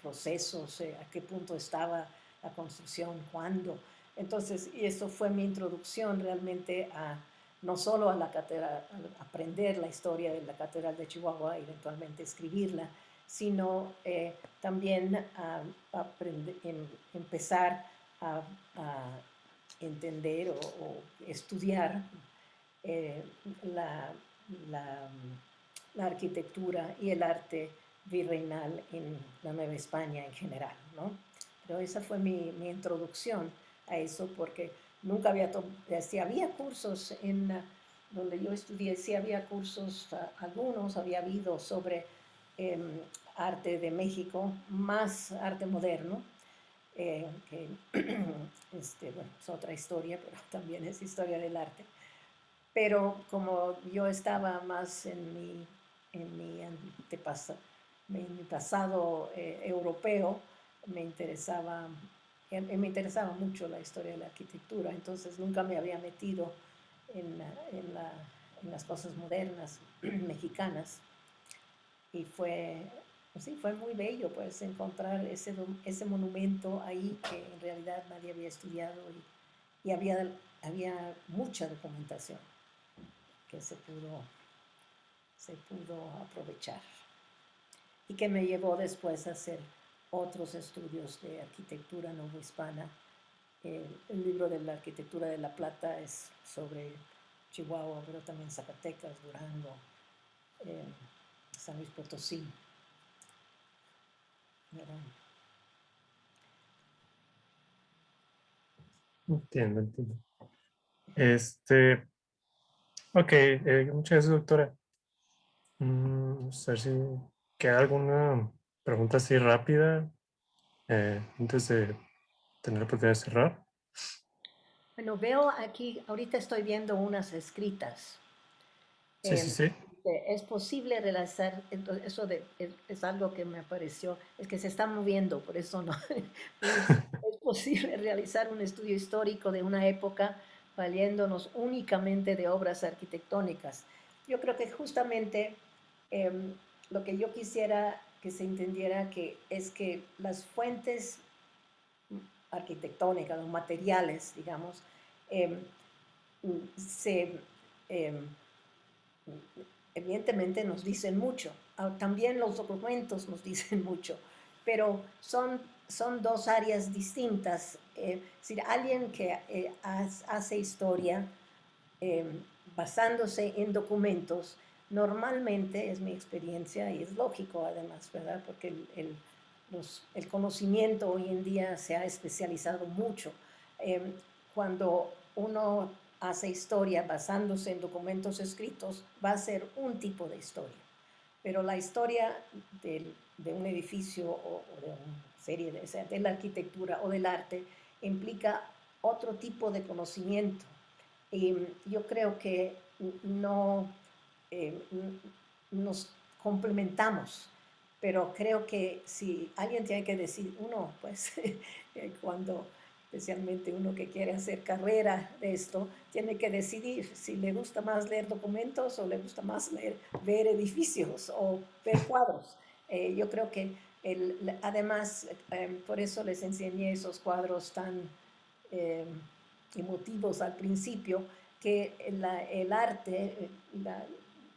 procesos, a qué punto estaba la construcción, cuándo. Entonces, y eso fue mi introducción realmente a no solo a la catedral, a aprender la historia de la Catedral de Chihuahua, eventualmente escribirla, sino también a aprender, empezar a entender o estudiar la arquitectura y el arte virreinal en la Nueva España en general, ¿no? Pero esa fue mi introducción a eso, porque nunca había sí había cursos donde yo estudié, sí había cursos, algunos había habido sobre arte de México, más arte moderno, que bueno, es otra historia, pero también es historia del arte. Pero como yo estaba más en mi pasado europeo, me interesaba mucho la historia de la arquitectura, entonces nunca me había metido en las cosas modernas mexicanas. Y fue muy bello pues encontrar ese monumento ahí que en realidad nadie había estudiado y había mucha documentación que se pudo aprovechar y que me llevó después a hacer otros estudios de arquitectura novohispana. El libro de la arquitectura de La Plata es sobre Chihuahua, pero también Zacatecas, Durango, San Luis Potosí. Entiendo. Ok, muchas gracias, doctora. A ver si queda alguna pregunta así rápida antes de tener la oportunidad de cerrar. Bueno, veo aquí, ahorita estoy viendo unas escritas. Sí. Es posible realizar, eso es algo que me apareció, es que se está moviendo, por eso no. Es posible realizar un estudio histórico de una época valiéndonos únicamente de obras arquitectónicas. Yo creo que justamente lo que yo quisiera que se entendiera es que las fuentes arquitectónicas, los materiales, digamos, evidentemente nos dicen mucho. También los documentos nos dicen mucho, pero son dos áreas distintas. Es decir, alguien que hace historia basándose en documentos, normalmente, es mi experiencia y es lógico además, ¿verdad? Porque el conocimiento hoy en día se ha especializado mucho. Cuando uno hace historia basándose en documentos escritos, va a ser un tipo de historia. Pero la historia de un edificio o de una serie de la arquitectura o del arte implica otro tipo de conocimiento. Y yo creo que no nos complementamos, pero creo que si alguien tiene que decir, uno, pues, cuando especialmente uno que quiere hacer carrera de esto, tiene que decidir si le gusta más leer documentos o le gusta más ver edificios o ver cuadros. Yo creo que Además, por eso les enseñé esos cuadros tan emotivos al principio, que el arte,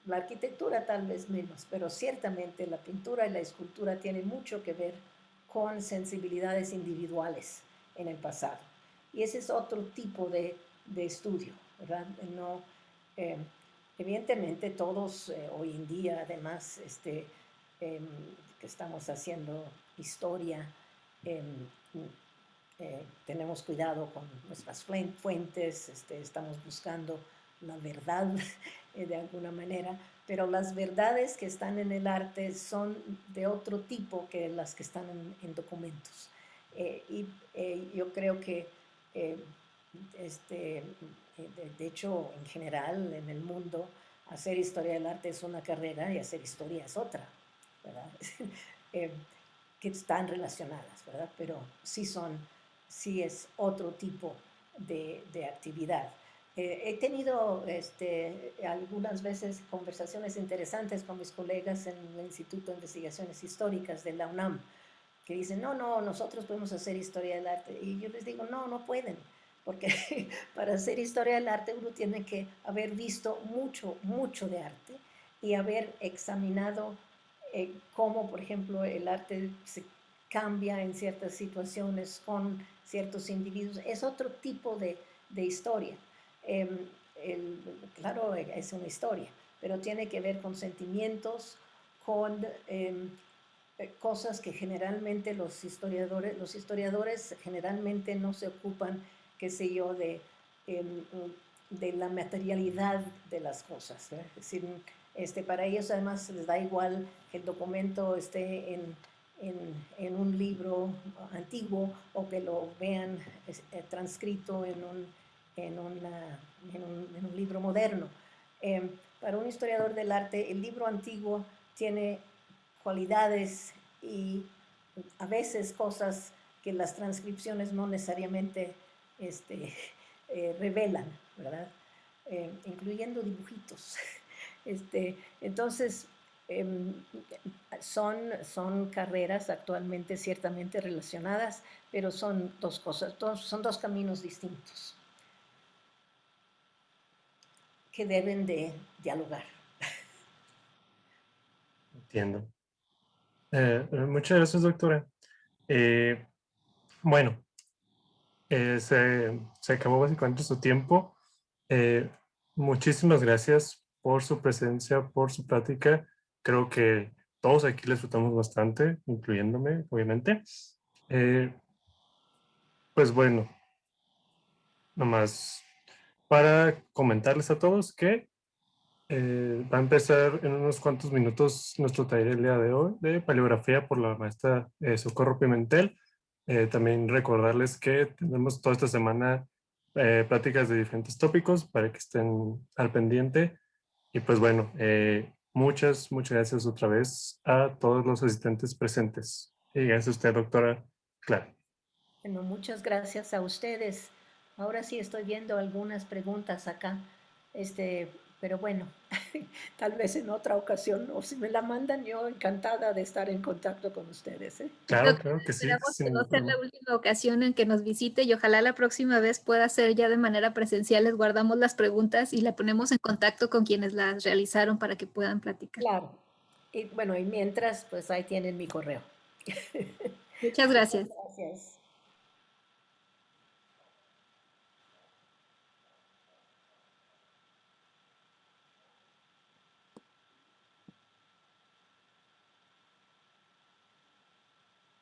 la arquitectura tal vez menos, pero ciertamente la pintura y la escultura tienen mucho que ver con sensibilidades individuales en el pasado. Y ese es otro tipo de estudio, ¿verdad? No, evidentemente todos hoy en día, además, que estamos haciendo historia, tenemos cuidado con nuestras fuentes, estamos buscando la verdad de alguna manera, pero las verdades que están en el arte son de otro tipo que las que están en documentos. Yo creo que, de hecho, en general, en el mundo, hacer historia del arte es una carrera y hacer historia es otra, ¿verdad? Que están relacionadas, ¿verdad? Pero sí es otro tipo de actividad. He tenido algunas veces conversaciones interesantes con mis colegas en el Instituto de Investigaciones Históricas de la UNAM, que dicen, no, nosotros podemos hacer historia del arte. Y yo les digo, no pueden, porque para hacer historia del arte uno tiene que haber visto mucho de arte y haber examinado cómo, por ejemplo, el arte se cambia en ciertas situaciones con ciertos individuos. Es otro tipo de historia. Claro, es una historia, pero tiene que ver con sentimientos, con cosas que generalmente los historiadores generalmente no se ocupan, qué sé yo, de la materialidad de las cosas, ¿eh? Es decir, para ellos además les da igual que el documento esté en un libro antiguo o que lo vean transcrito en un libro moderno. Para un historiador del arte, el libro antiguo tiene cualidades y a veces cosas que las transcripciones no necesariamente revelan, ¿verdad? Incluyendo dibujitos. Entonces, son carreras actualmente ciertamente relacionadas, pero son dos cosas, son dos caminos distintos que deben de dialogar. Entiendo. Muchas gracias, doctora. Bueno, se acabó básicamente su tiempo. Muchísimas gracias por su presencia, por su plática. Creo que todos aquí les disfrutamos bastante, incluyéndome, obviamente. Pues bueno, nomás para comentarles a todos que va a empezar en unos cuantos minutos nuestro taller el día de hoy de paleografía por la maestra Socorro Pimentel. También recordarles que tenemos toda esta semana pláticas de diferentes tópicos para que estén al pendiente. Y pues bueno, muchas gracias otra vez a todos los asistentes presentes. Y gracias a usted, doctora Clara. Bueno, muchas gracias a ustedes. Ahora sí estoy viendo algunas preguntas acá, pero bueno, tal vez en otra ocasión, o si me la mandan, yo encantada de estar en contacto con ustedes. Claro que sí. Esperamos que no sea la última ocasión en que nos visite y ojalá la próxima vez pueda ser ya de manera presencial. Les guardamos las preguntas y la ponemos en contacto con quienes las realizaron para que puedan platicar. Claro. Y bueno, y mientras, pues ahí tienen mi correo. Muchas gracias. Gracias.